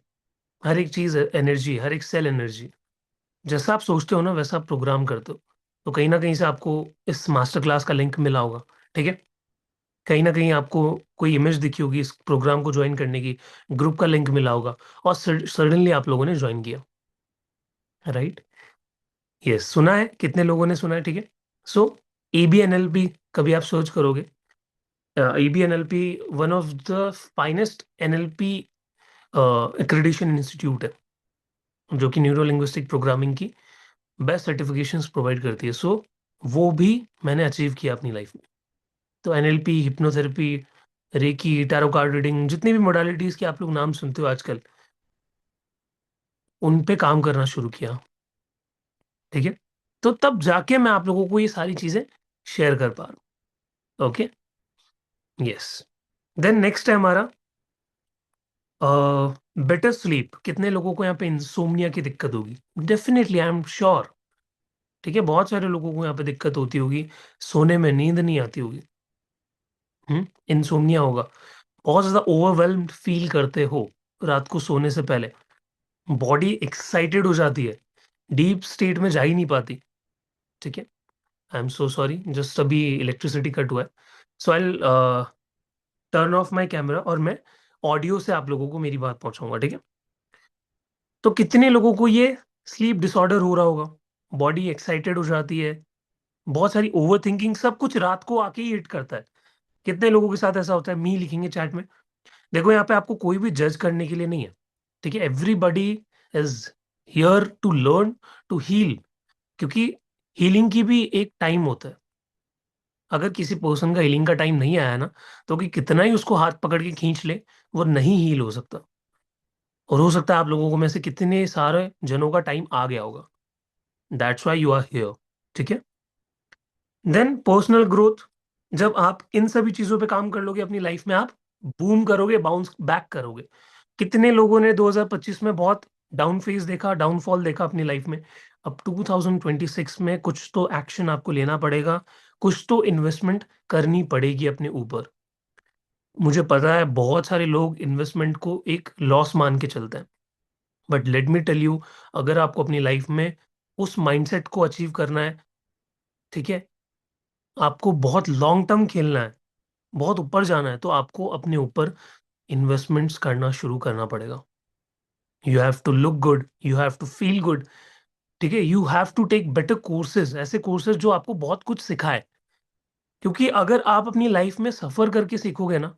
हर एक चीज एनर्जी, हर एक सेल एनर्जी। जैसा आप सोचते हो ना, वैसा आप प्रोग्राम करते हो। तो कहीं ना कहीं से आपको इस मास्टर क्लास का लिंक मिला होगा। ठीक है। कहीं ना कहीं आपको कोई इमेज दिखी होगी इस प्रोग्राम को ज्वाइन करने की, ग्रुप का लिंक मिला होगा, और सडनली आप लोगों ने ज्वाइन किया। राइट। यस, सुना है, कितने लोगों ने सुना है? ठीक है। सो एबीएनएलपी, कभी आप सर्च करोगे, ABNLP one of the finest NLP accreditation institute है, जो कि न्यूरो लिंग्विस्टिक प्रोग्रामिंग की बेस्ट सर्टिफिकेशंस प्रोवाइड करती है। सो वो भी मैंने अचीव किया अपनी लाइफ में। तो NLP, hypnotherapy, reiki, tarot card reading, जितनी भी मोडालिटीज के आप लोग नाम सुनते हो आजकल, उन पे काम करना शुरू किया। ठीक है। तो तब जाके मैं आप लोगों को ये सारी चीजें शेयर कर पा रहा हूँ। ओके। यस। देन नेक्स्ट है हमारा बेटर स्लीप। कितने लोगों को यहाँ पे इंसोम्निया की दिक्कत होगी? Definitely, I am sure. ठीक है, बहुत सारे लोगों को यहाँ पे दिक्कत होती होगी, सोने में नींद नहीं आती होगी। इंसोम्निया होगा, बहुत ज्यादा ओवरवेल्म्ड फील करते हो रात को सोने से पहले, बॉडी एक्साइटेड हो जाती है, डीप स्टेट में जा ही नहीं पाती। ठीक है। I am so sorry, just अभी इलेक्ट्रिसिटी कट हुआ है। So I turn off my camera और मैं ऑडियो से आप लोगों को मेरी बात पहुंचाऊंगा। ठीक है। तो कितने लोगों को ये स्लीप डिसऑर्डर हो रहा होगा? बॉडी एक्साइटेड हो जाती है, बहुत सारी ओवर थिंकिंग, सब कुछ रात को आके ही हिट करता है। कितने लोगों के साथ ऐसा होता है? मी लिखेंगे चैट में। देखो, यहाँ पे आपको कोई भी जज करने के लिए नहीं है। ठीक है, everybody is here to learn, to heal. क्योंकि हीलिंग की भी एक टाइम होता है। अगर किसी पर्सन का हीलिंग का टाइम नहीं आया ना, तो कि कितना ही उसको हाथ पकड़ के खींच ले, वो नहीं हील हो सकता। और हो सकता है आप लोगों को में से कितने सारे जनों का टाइम आ गया होगा। That's why you are here. ठीक है। Then personal growth. जब आप इन सभी चीजों पे काम कर लोगे अपनी लाइफ में, आप बूम करोगे, बाउंस बैक करोगे। कितने लोगों ने 2025 में बहुत डाउन फेज देखा, डाउनफॉल देखा अपनी लाइफ में? अब 2026 में कुछ तो एक्शन आपको लेना पड़ेगा, कुछ तो इन्वेस्टमेंट करनी पड़ेगी अपने ऊपर। मुझे पता है बहुत सारे लोग इन्वेस्टमेंट को एक लॉस मान के चलते हैं, but let me tell you, अगर आपको अपनी लाइफ में उस माइंडसेट को अचीव करना है, ठीक है, आपको बहुत लॉन्ग टर्म खेलना है, बहुत ऊपर जाना है, तो आपको अपने ऊपर इन्वेस्टमेंट्स करना शुरू करना पड़ेगा। You have to look good, you have to feel good. ठीक है, you have to take better courses, ऐसे कोर्सेज जो आपको बहुत कुछ सिखाए। क्योंकि अगर आप अपनी लाइफ में सफर करके सीखोगे ना,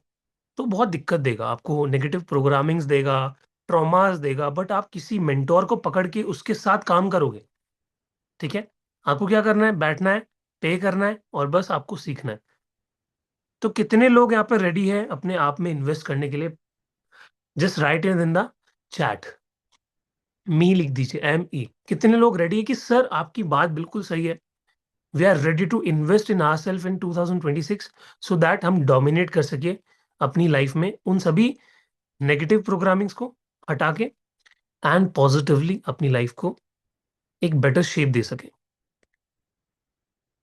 तो बहुत दिक्कत देगा आपको, नेगेटिव प्रोग्रामिंग्स देगा, ट्रॉमास देगा। बट आप किसी मेंटोर को पकड़ के उसके साथ काम करोगे। ठीक है। आपको क्या करना है? बैठना है, पे करना है, और बस आपको सीखना है। तो कितने लोग यहाँ पर रेडी है अपने आप में इन्वेस्ट करने के लिए? Just write in the chat, मी लिख दीजिए, ME। कितने लोग रेडी है कि सर आपकी बात बिल्कुल सही है, we are ready to invest in ourself इन 2026, सो दैट हम डोमिनेट कर सके अपनी लाइफ में उन सभी नेगेटिव प्रोग्रामिंग्स को हटा के, एंड पॉजिटिवली अपनी लाइफ को एक बेटर शेप दे सके।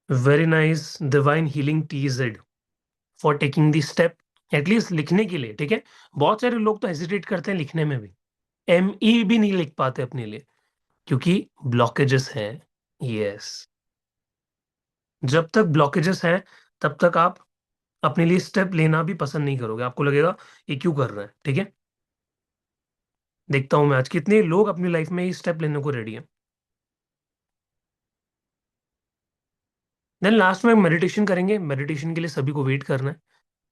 Very nice divine healing TZ for taking the step, at least लिखने के लिए। ठीक है, बहुत सारे लोग तो हेजिटेट करते हैं लिखने में भी, ME भी नहीं लिख पाते अपने लिए क्योंकि ब्लॉकेजेस हैं। यस, जब तक ब्लॉकेजेस हैं तब तक आप अपने लिए स्टेप लेना भी पसंद नहीं करोगे, आपको लगेगा ये क्यों कर रहा है। ठीक है, देखता हूं मैं आज कितने लोग अपनी लाइफ में ये स्टेप लेने को रेडी हैं। देन लास्ट में मेडिटेशन करेंगे, मेडिटेशन के लिए सभी को वेट करना है।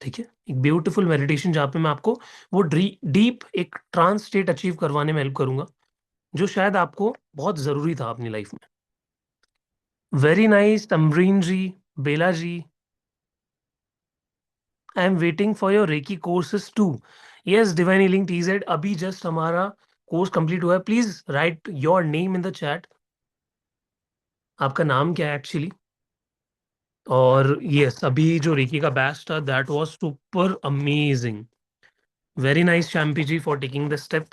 ठीक है, एक ब्यूटीफुल मेडिटेशन जहाँ पे मैं आपको वो डीप एक ट्रांस स्टेट अचीव करवाने में हेल्प करूंगा, जो शायद आपको बहुत जरूरी था अपनी लाइफ में। Very nice Tamreen ji, Bela ji, I am waiting for your reiki courses too. Yes divine healing TZ, अभी जस्ट हमारा कोर्स कंप्लीट हुआ है। Please write your name in the chat, आपका नाम क्या है एक्चुअली। और यस, अभी जो रेकी का बैच था that was super amazing. Very nice Shampy ji for taking the step.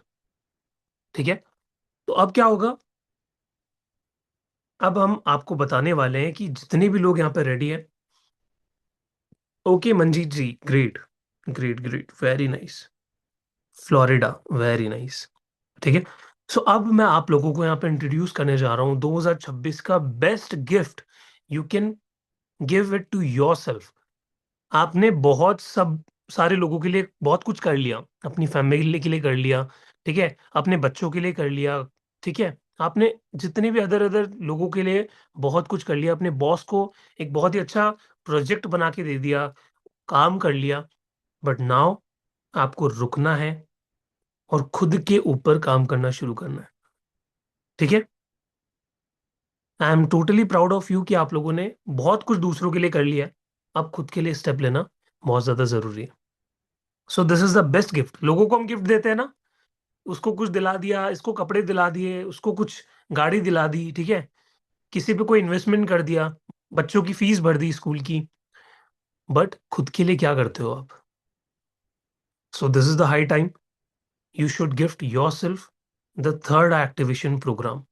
ठीक है, तो अब क्या होगा, अब हम आपको बताने वाले हैं कि जितने भी लोग यहाँ पे रेडी है। Okay Manjeet ji, great great great, very nice. Florida, very nice. ठीक है, सो अब मैं आप लोगों को यहाँ पे इंट्रोड्यूस करने जा रहा हूँ 2026 का best gift you can give it to yourself. आपने बहुत सब सारे लोगों के लिए बहुत कुछ कर लिया, अपनी फैमिली के लिए कर लिया, ठीक है, अपने बच्चों के लिए कर लिया, ठीक है, आपने जितने भी अदर अदर लोगों के लिए बहुत कुछ कर लिया, अपने बॉस को एक बहुत ही अच्छा प्रोजेक्ट बना के दे दिया, काम कर लिया। बट नाउ आपको रुकना है और खुद के ऊपर काम करना शुरू करना है। ठीक है, I am totally proud of you कि आप लोगों ने बहुत कुछ दूसरों के लिए कर लिया है। अब खुद के लिए स्टेप लेना बहुत ज्यादा जरूरी है। सो this is the best gift. लोगों को हम गिफ्ट देते हैं ना, उसको कुछ दिला दिया, इसको कपड़े दिला दिए, उसको कुछ गाड़ी दिला दी, ठीक है, किसी पे कोई इन्वेस्टमेंट कर दिया, बच्चों की फीस भर दी स्कूल की। बट खुद के लिए क्या करते हो आप? So this is the high time you should gift yourself the third activation programme.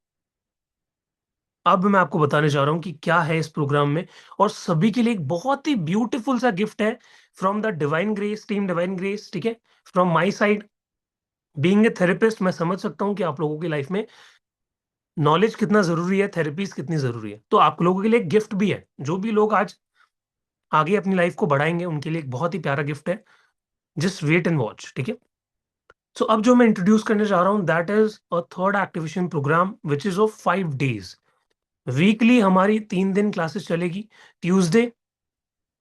अब मैं आपको बताने जा रहा हूं कि क्या है इस प्रोग्राम में, और सभी के लिए एक बहुत ही ब्यूटीफुल सा गिफ्ट है from the divine grace team, divine grace. ठीक है, from my side, being a therapist मैं समझ सकता हूं कि आप लोगों की लाइफ में नॉलेज कितना जरूरी है, थेरेपीज कितनी जरूरी है। तो आप लोगों के लिए एक गिफ्ट भी है, जो भी लोग आज आगे अपनी लाइफ को बढ़ाएंगे उनके लिए एक बहुत ही प्यारा गिफ्ट है। Just wait and watch. ठीक है, सो अब जो मैं इंट्रोड्यूस करने जा रहा हूँ that is a third activation programme which is of 5 days। Weekly हमारी 3 दिन क्लासेस चलेगी, ट्यूसडे,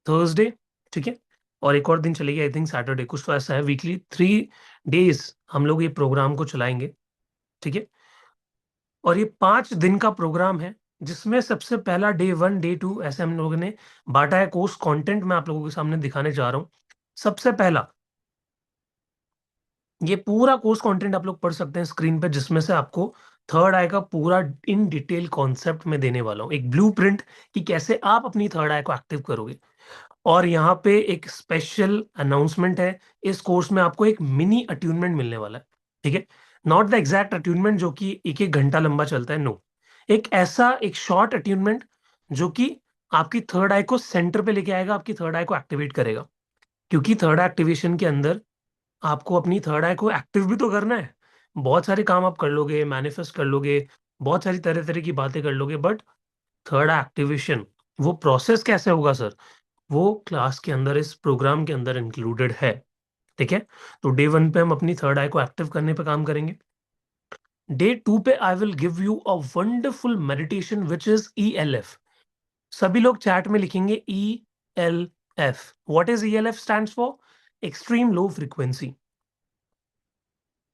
थर्सडे, ठीक है, और एक और दिन चलेगी आई थिंक सैटरडे, कुछ तो ऐसा है। वीकली 3 days हम लोग ये प्रोग्राम को चलाएंगे। ठीक है, और ये 5 दिन का प्रोग्राम है, जिसमें सबसे पहला डे 1 डे 2 ऐसे हम लोगों ने बांटा है। कोर्स कंटेंट मैं आप लोगों के सामने दिखाने जा रहा हूँ। सबसे पहला, ये पूरा कोर्स कंटेंट आप लोग पढ़ सकते हैं स्क्रीन पे, जिसमें से आपको थर्ड आई का पूरा इन डिटेल कॉन्सेप्ट में देने वाला हूँ, एक ब्लूप्रिंट कि कैसे आप अपनी थर्ड आई को एक्टिव करोगे। और यहाँ पे एक स्पेशल अनाउंसमेंट है, इस कोर्स में आपको एक मिनी अट्यूनमेंट मिलने वाला है। ठीक है, नॉट द एग्जैक्ट अट्यूनमेंट जो कि 1-1 घंटा लंबा चलता है, नो, एक ऐसा एक शॉर्ट अट्यूनमेंट जो कि आपकी थर्ड आई को सेंटर पे लेके आएगा, आपकी थर्ड आई को एक्टिवेट करेगा। क्योंकि थर्ड एक्टिवेशन के अंदर आपको अपनी थर्ड आई को एक्टिव भी तो करना है। बहुत सारे काम आप कर लोगे, मैनिफेस्ट कर लोगे, बहुत सारी तरह तरह की बातें कर लोगे, बट थर्ड एक्टिवेशन वो प्रोसेस कैसे होगा सर, वो क्लास के अंदर, इस प्रोग्राम के अंदर इंक्लूडेड है। ठीक है, तो डे 1 पे हम अपनी थर्ड आई को एक्टिव करने पे काम करेंगे। डे 2 पे I will give you a wonderful meditation which is ELF। सभी लोग चैट में लिखेंगे ELF। What is ELF stands for? Extreme low frequency.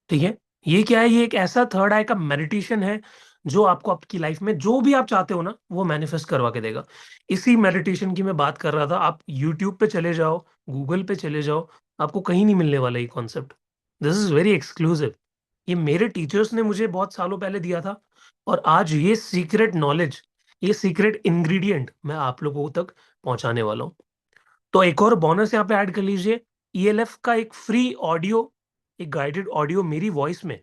ठीक है, ये क्या है, ये एक ऐसा थर्ड आई का मेडिटेशन है जो आपको आपकी लाइफ में जो भी आप चाहते हो ना वो मैनिफेस्ट करवा के देगा। इसी मेडिटेशन की मैं बात कर रहा था, आप यूट्यूब पे चले जाओ, गूगल पे चले जाओ, आपको कहीं नहीं मिलने वाला ये concept. This is very exclusive, ये मेरे टीचर्स ने मुझे बहुत सालों पहले दिया था, और आज ये सीक्रेट नॉलेज, ये सीक्रेट इंग्रेडिएंट मैं आप लोगों तक पहुंचाने वाला हूँ। तो एक और बोनस यहाँ पे ऐड कर लीजिए, ELF का एक फ्री ऑडियो, एक गाइडेड ऑडियो मेरी वॉइस में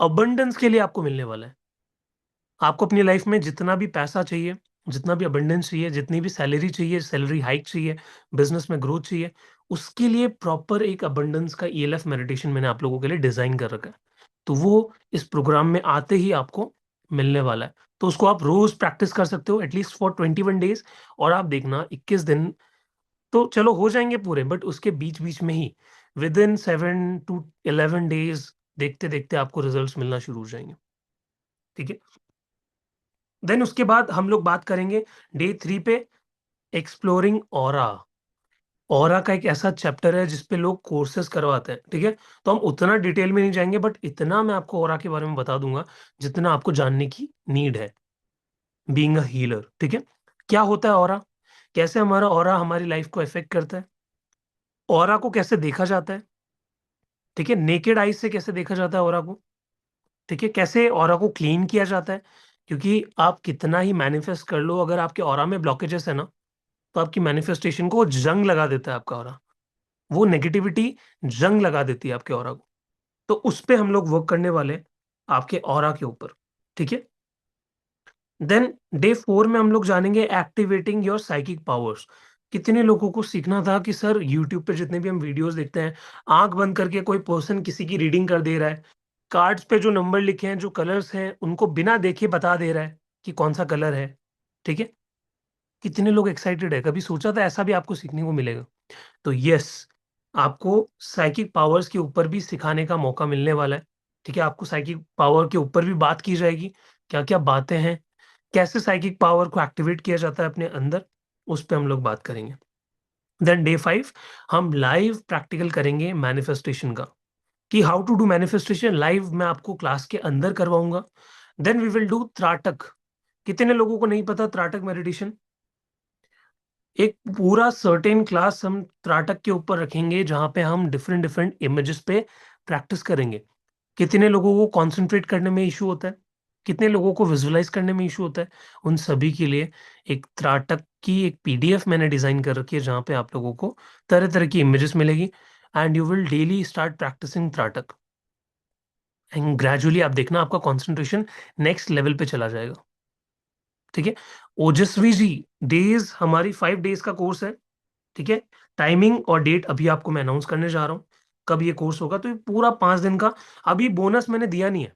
अबंडेंस के लिए आपको मिलने वाला है। आपको अपनी लाइफ में जितना भी पैसा चाहिए, जितना भी अबंडेंस चाहिए, जितनी भी सैलरी चाहिए, सैलरी हाइक चाहिए, बिजनेस में ग्रोथ चाहिए, उसके लिए प्रॉपर एक अबंडेंस का ईएलएफ मेडिटेशन मैंने आप लोगों के लिए डिजाइन कर रखा है। तो वो इस प्रोग्राम में आते ही आपको मिलने वाला है। तो उसको आप रोज प्रैक्टिस कर सकते हो एटलीस्ट फॉर 21 डेज। और आप देखना 21 दिन तो चलो हो जाएंगे पूरे, बट उसके बीच बीच में ही विद इन 7 to 11 डेज देखते देखते आपको रिजल्ट्स मिलना शुरू हो जाएंगे। ठीक है। देन उसके बाद हम लोग बात करेंगे डे 3 पे एक्सप्लोरिंग ऑरा। ऑरा का एक ऐसा चैप्टर है जिसपे लोग कोर्सेज करवाते हैं। ठीक है। तो हम उतना डिटेल में नहीं जाएंगे, बट इतना मैं आपको ऑरा के बारे में बता दूंगा जितना आपको जानने की नीड है बीइंग अ हीलर। ठीक है। क्या होता है ऑरा, कैसे हमारा ऑरा हमारी लाइफ को इफेक्ट करता है, ऑरा को कैसे देखा जाता है। ठीक है। नेकेड आइज से कैसे देखा जाता है ऑरा को। ठीक है। कैसे ऑरा को क्लीन किया जाता है, क्योंकि आप कितना ही मैनिफेस्ट कर लो, अगर आपके ऑरा में ब्लॉकेजेस है ना, तो आपकी मैनिफेस्टेशन को जंग लगा देता है आपका ऑरा। वो नेगेटिविटी जंग लगा देती है आपके ऑरा को। तो उस पे हम लोग वर्क करने वाले हैं, आपके ऑरा के ऊपर। ठीक है। देन डे 4 में हम लोग जानेंगे एक्टिवेटिंग योर साइकिक पावर्स। कितने लोगों को सीखना था कि सर यूट्यूब पे जितने भी हम वीडियोस देखते हैं, आंख बंद करके कोई पर्सन किसी की रीडिंग कर दे रहा है, कार्ड्स पे जो नंबर लिखे हैं, जो कलर्स हैं, उनको बिना देखे बता दे रहा है कि कौन सा कलर है। ठीक है। कितने लोग एक्साइटेड है, कभी सोचा था ऐसा भी आपको सीखने को मिलेगा। तो यस, आपको साइकिक पावर्स के ऊपर भी सिखाने का मौका मिलने वाला है। ठीक है। आपको साइकिक पावर के ऊपर भी बात की जाएगी, क्या क्या बातें हैं, कैसे साइकिक पावर को एक्टिवेट किया जाता है अपने अंदर, उस पर हम लोग बात करेंगे। देन डे 5 हम लाइव प्रैक्टिकल करेंगे मैनिफेस्टेशन का, कि how to do manifestation live मैं आपको क्लास के अंदर करवाऊंगा। Then we will do tratak. कितने लोगों को नहीं पता त्राटक मेडिटेशन। एक पूरा सर्टेन क्लास हम त्राटक के ऊपर रखेंगे जहां पे हम डिफरेंट डिफरेंट इमेजेस पे प्रैक्टिस करेंगे। कितने लोगों को कंसंट्रेट करने में इशू होता है, कितने लोगों को विजुलाइज करने में इशू होता है, उन सभी के लिए एक त्राटक की एक पीडीएफ मैंने डिजाइन कर रखी है जहां पे आप लोगों को तरह तरह की इमेजेस मिलेगी। And you will daily start practicing tratak, and gradually आप देखना आपका कंसंट्रेशन नेक्स्ट लेवल पे चला जाएगा। ठीक है। ओजस्वी जी, डेज हमारी 5 डेज का कोर्स है। ठीक है। टाइमिंग और डेट अभी आपको मैं अनाउंस करने जा रहा हूँ कब ये कोर्स होगा। तो ये पूरा 5 दिन का, अभी बोनस मैंने दिया नहीं है।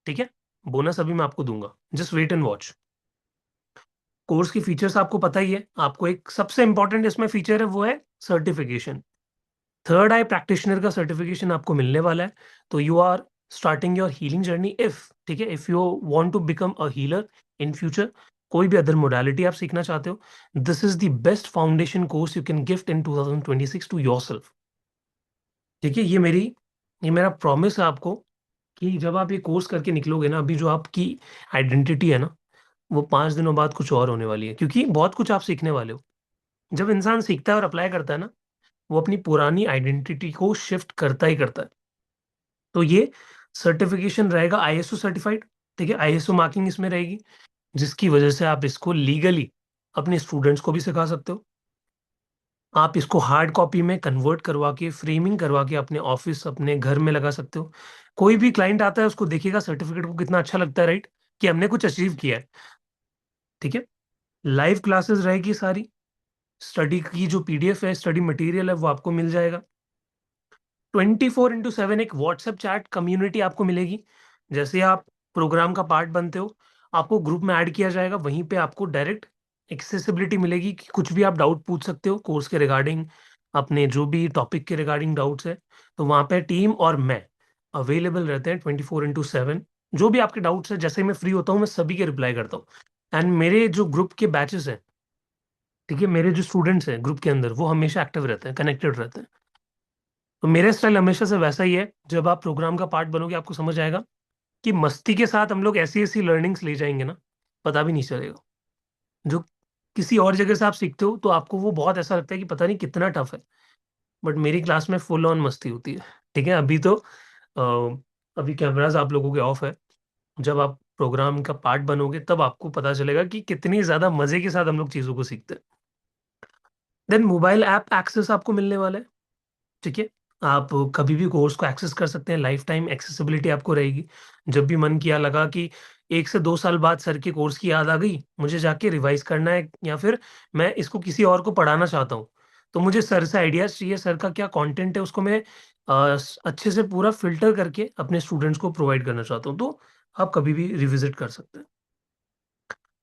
ठीक है। बोनस अभी मैं आपको दूंगा, just wait and watch. Course की फीचर्स आपको पता ही है, आपको एक सबसे इंपॉर्टेंट इसमें फीचर है वो है सर्टिफिकेशन। थर्ड आई प्रैक्टिशनर का सर्टिफिकेशन आपको मिलने वाला है। तो you are starting your healing journey if, ठीक है, if you want to become a healer in future, कोई भी अदर मोडालिटी आप सीखना चाहते हो, this is the best foundation course you can gift in 2026 to yourself. ठीक है। ये मेरा प्रॉमिस है आपको कि जब आप ये कोर्स करके निकलोगे ना, अभी जो आपकी आइडेंटिटी है ना, वो 5 दिनों बाद कुछ और होने वाली है, क्योंकि बहुत कुछ आप सीखने वाले हो। जब इंसान सीखता है और अप्लाई करता है ना, वो अपनी पुरानी आइडेंटिटी को शिफ्ट करता ही करता है। तो ये सर्टिफिकेशन रहेगा आईएसओ सर्टिफाइड। ठीक है। आईएसओ मार्किंग इसमें रहेगी, जिसकी वजह से आप इसको लीगली अपने स्टूडेंट्स को भी सिखा सकते हो। आप इसको हार्ड कॉपी में कन्वर्ट करवा के, फ्रेमिंग करवा के अपने ऑफिस, अपने घर में लगा सकते हो। कोई भी क्लाइंट आता है उसको देखेगा सर्टिफिकेट को, कितना अच्छा लगता है, राइट, कि हमने कुछ अचीव किया है। ठीक है। लाइव क्लासेस रहेगी सारी, स्टडी की जो पीडीएफ है, स्टडी मटेरियल है, वो आपको मिल जाएगा। 24x7 एक व्हाट्सएप चैट कम्युनिटी आपको मिलेगी। जैसे आप प्रोग्राम का पार्ट बनते हो, आपको ग्रुप में ऐड किया जाएगा, वहीं पे आपको डायरेक्ट एक्सेसिबिलिटी मिलेगी कि कुछ भी आप डाउट पूछ सकते हो कोर्स के रिगार्डिंग, अपने जो भी टॉपिक के रिगार्डिंग डाउट्स है। तो वहाँ पे टीम और मैं अवेलेबल रहते हैं 24x7। जो भी आपके डाउट्स है, जैसे ही मैं फ्री होता हूँ मैं सभी के रिप्लाई करता हूँ। एंड मेरे जो ग्रुप के बैचेस हैं, ठीक है, मेरे जो स्टूडेंट्स हैं ग्रुप के अंदर, वो हमेशा एक्टिव रहते हैं, कनेक्टेड रहते हैं। तो मेरा स्टाइल हमेशा से वैसा ही है। जब आप प्रोग्राम का पार्ट बनोगे आपको समझ आएगा कि मस्ती के साथ हम लोग ऐसी ऐसी लर्निंग्स ले जाएंगे ना, पता भी नहीं चलेगा। जो किसी और जगह से आप सीखते हो तो आपको वो बहुत ऐसा लगता है कि पता नहीं कितना टफ है, बट मेरी क्लास में फुल ऑन मस्ती होती है। ठीक है। अभी तो अभी कैमराज आप लोगों के ऑफ है। जब आप प्रोग्राम का पार्ट बनोगे तब आपको पता चलेगा कि कितनी ज्यादा मजे के साथ हम लोग चीजों को सीखते हैं। देन मोबाइल ऐप एक्सेस आपको मिलने वाला है। ठीक है। आप कभी भी कोर्स को एक्सेस कर सकते हैं, लाइफ टाइम एक्सेसिबिलिटी आपको रहेगी। जब भी मन किया, लगा कि 1 से 2 साल बाद सर के कोर्स की याद आ गई, मुझे जाके रिवाइज करना है, या फिर मैं इसको किसी और को पढ़ाना चाहता हूँ, तो मुझे सर से आइडियाज चाहिए, सर का क्या कंटेंट है उसको मैं अच्छे से पूरा फिल्टर करके अपने स्टूडेंट्स को प्रोवाइड करना चाहता हूँ, तो आप कभी भी रिविजिट कर सकते हैं।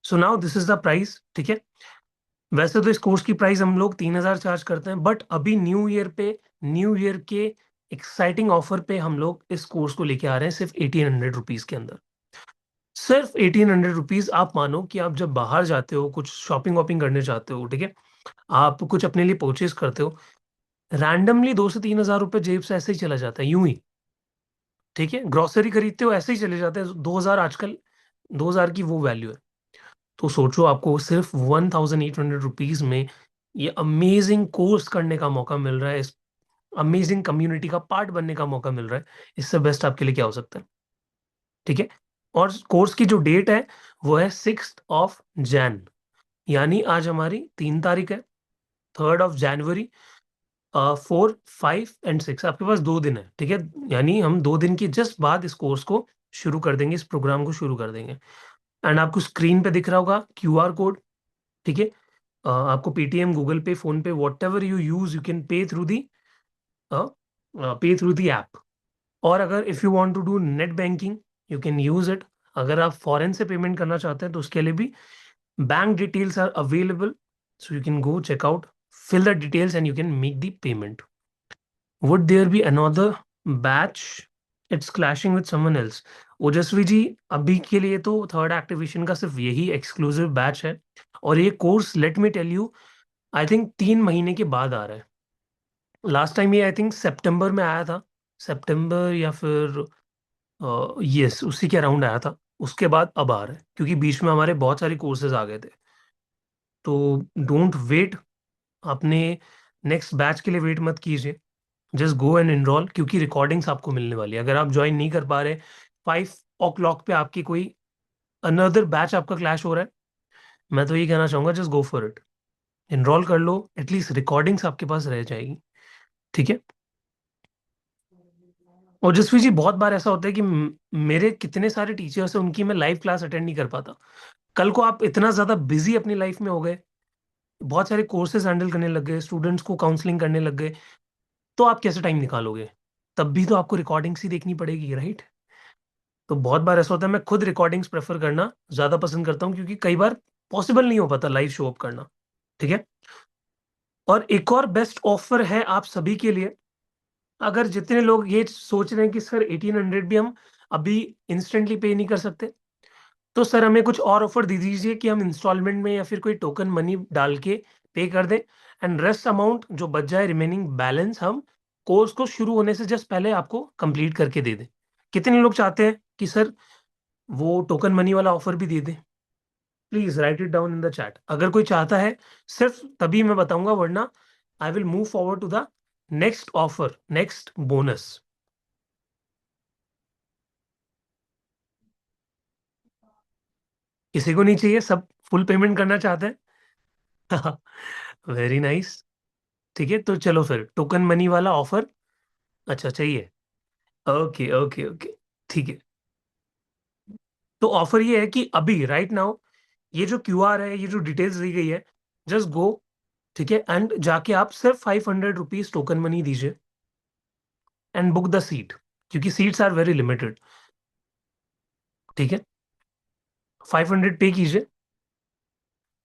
So now this is the price, ठीक है। वैसे तो इस कोर्स की प्राइस हम लोग 3,000 चार्ज करते हैं, बट अभी न्यू ईयर के एक्साइटिंग ऑफर पे हम लोग इस कोर्स को लेके आ रहे हैं सिर्फ 1,800 रुपीज के अंदर। सिर्फ 1,800 रुपीज। आप मानो कि आप जब बाहर जाते हो, कुछ शॉपिंग वॉपिंग करने जाते हो, ठीक है, आप कुछ अपने लिए परचेज करते हो, रैंडमली 2 से 3 हजार रुपये जेब से ऐसे ही चला जाता है, यूं ही। ठीक है, ग्रोसरी खरीदते हो ऐसे ही चले जाते हैं 2,000, आजकल 2,000 की वो वैल्यू है। तो सोचो, आपको सिर्फ 1,800 रुपीज में ये अमेजिंग कोर्स करने का मौका मिल रहा है, इस अमेजिंग कम्युनिटी का पार्ट बनने का मौका मिल रहा है। इससे बेस्ट आपके लिए क्या हो सकता है? ठीक है। और कोर्स की जो डेट है वो है 6 Jan, यानी आज हमारी 3 तारीख है, 3 January। 4, 5 एंड 6 आपके पास 2 दिन है, ठीक है। यानी हम 2 दिन के जस्ट बाद इस कोर्स को शुरू कर देंगे, इस प्रोग्राम को शुरू कर देंगे। एंड आपको स्क्रीन पे दिख रहा होगा QR कोड, ठीक है। आपको Paytm, Google pay, phone pay, whatever you use, you can pay through the app. और अगर if you want to do net banking, you can use it. अगर आप फॉरेन से पेमेंट करना चाहते हैं तो उसके लिए भी bank details are available, so you can go check out, fill the details and you can make the payment. Would there be another batch? It's clashing with someone else. ओजस्वी जी, अभी के लिए तो थर्ड एक्टिवेशन का सिर्फ यही exclusive batch है, और ये course let me tell you, I think 3 महीने के बाद आ रहा है। लास्ट टाइम ये आई थिंक सितंबर में आया था, सितंबर या फिर यस उसी के अराउंड आया था। उसके बाद अब आ रहा है, क्योंकि बीच में हमारे बहुत सारे कोर्सेज आ गए थे। तो डोंट वेट, अपने नेक्स्ट बैच के लिए वेट मत कीजिए, जस्ट गो एंड एनरोल, क्योंकि रिकॉर्डिंग्स आपको मिलने वाली है। अगर आप ज्वाइन नहीं कर पा रहे, 5 o'clock पे आपकी कोई अनदर बैच आपका क्लैश हो रहा है, मैं तो ये कहना चाहूंगा just go for it, enrol कर लो, एटलीस्ट रिकॉर्डिंग्स आपके पास रह जाएगी। ठीक है। और जसवी जी, बहुत बार ऐसा होता है कि मेरे कितने सारे टीचर्स हैं, उनकी मैं लाइव क्लास अटेंड नहीं कर पाता। कल को आप इतना ज्यादा बिजी अपनी लाइफ में हो गए, बहुत सारे कोर्सेज हैंडल करने लग गए, स्टूडेंट्स को काउंसलिंग करने लग गए, तो आप कैसे टाइम निकालोगे? तब भी तो आपको रिकॉर्डिंग्स ही देखनी पड़ेगी, राइट? तो बहुत बार ऐसा होता है, मैं खुद रिकॉर्डिंग्स प्रेफर करना ज्यादा पसंद करता हूँ, क्योंकि कई बार पॉसिबल नहीं हो पाता लाइव शो अप करना। ठीक है। और एक और बेस्ट ऑफर है आप सभी के लिए। अगर जितने लोग ये सोच रहे हैं कि सर 1,800 भी हम अभी इंस्टेंटली पे नहीं कर सकते, तो सर हमें कुछ और ऑफर दे दीजिए कि हम इंस्टॉलमेंट में या फिर कोई टोकन मनी डाल के पे कर दें, एंड रेस्ट अमाउंट जो बच जाए, रिमेनिंग बैलेंस, हम कोर्स को शुरू होने से जस्ट पहले आपको कंप्लीट करके दे दें। कितने लोग चाहते हैं कि सर वो टोकन मनी वाला ऑफर भी दे दें? Please write it down in the chat, अगर कोई चाहता है। सिर्फ तभी मैं बताऊंगा, वरना I will move forward to the next offer, next bonus. किसी को नहीं चाहिए, सब फुल पेमेंट करना चाहते हैं। Very nice. ठीक है, तो चलो फिर टोकन मनी वाला ऑफर। अच्छा, चाहिए। ओके ओके ओके, ठीक है। तो ऑफर ये है कि अभी राइट नाउ, ये जो QR है, ये जो डिटेल्स दी गई है, जस्ट गो, ठीक है, एंड जाके आप सिर्फ 500 रुपीज टोकन मनी दीजिए एंड बुक द सीट, क्योंकि सीट्स आर वेरी लिमिटेड। ठीक है, 500 पे कीजिए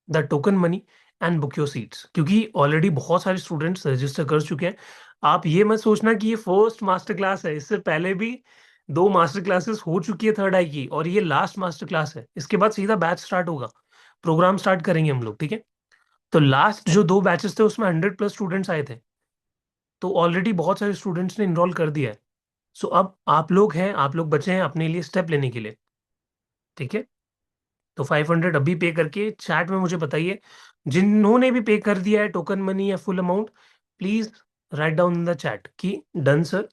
the token money and book your seats, क्योंकि ऑलरेडी बहुत सारे स्टूडेंट्स रजिस्टर कर चुके हैं। आप ये मत सोचना कि ये फर्स्ट मास्टर क्लास है, इससे पहले भी 2 मास्टर क्लासेस हो चुकी है थर्ड आई की, और ये लास्ट मास्टर क्लास है। इसके बाद सीधा बैच स्टार्ट होगा, प्रोग्राम स्टार्ट करेंगे हम लोग। ठीक है। तो लास्ट जो 2 बैचेस थे उसमें 100+ स्टूडेंट्स आए थे, तो ऑलरेडी बहुत सारे स्टूडेंट्स ने इनरोल कर दिया है। सो अब आप लोग हैं, आप लोग बचे हैं अपने लिए स्टेप लेने के लिए। ठीक है। तो 500 अभी पे करके चैट में मुझे बताइए, जिन्होंने भी पे कर दिया है टोकन मनी या full amount, please write down in the chat कि डन सर,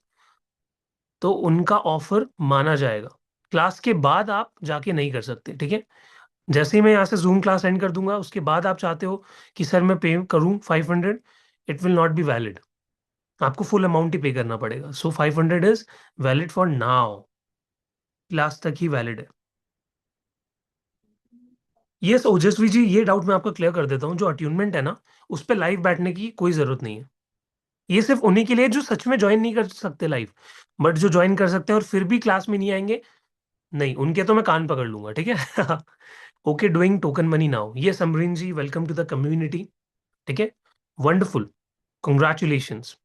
तो उनका ऑफर माना जाएगा। क्लास के बाद आप जाके नहीं कर सकते, ठीक है। जैसे ही मैं यहाँ से जूम क्लास एंड कर दूंगा, उसके बाद आप चाहते हो कि सर मैं पे करूँ 500, it will not be valid. आपको फुल अमाउंट ही पे करना पड़ेगा। सो 500 is valid for now, class तक ही वैलिड है। यस ओजस्वी जी, ये डाउट मैं आपका क्लियर कर देता हूँ। जो अट्यूनमेंट है ना, उस पर लाइव बैठने की कोई जरूरत नहीं है। ये सिर्फ उन्हीं के लिए जो सच में ज्वाइन नहीं कर सकते लाइव, बट जो ज्वाइन कर सकते हैं और फिर भी क्लास में नहीं आएंगे, नहीं उनके तो मैं कान पकड़ लूंगा, ठीक है। Okay, doing token money now. ये समरीन जी, वेलकम टू द कम्युनिटी। ठीक है, वंडरफुल, कंग्रेचुलेशंस।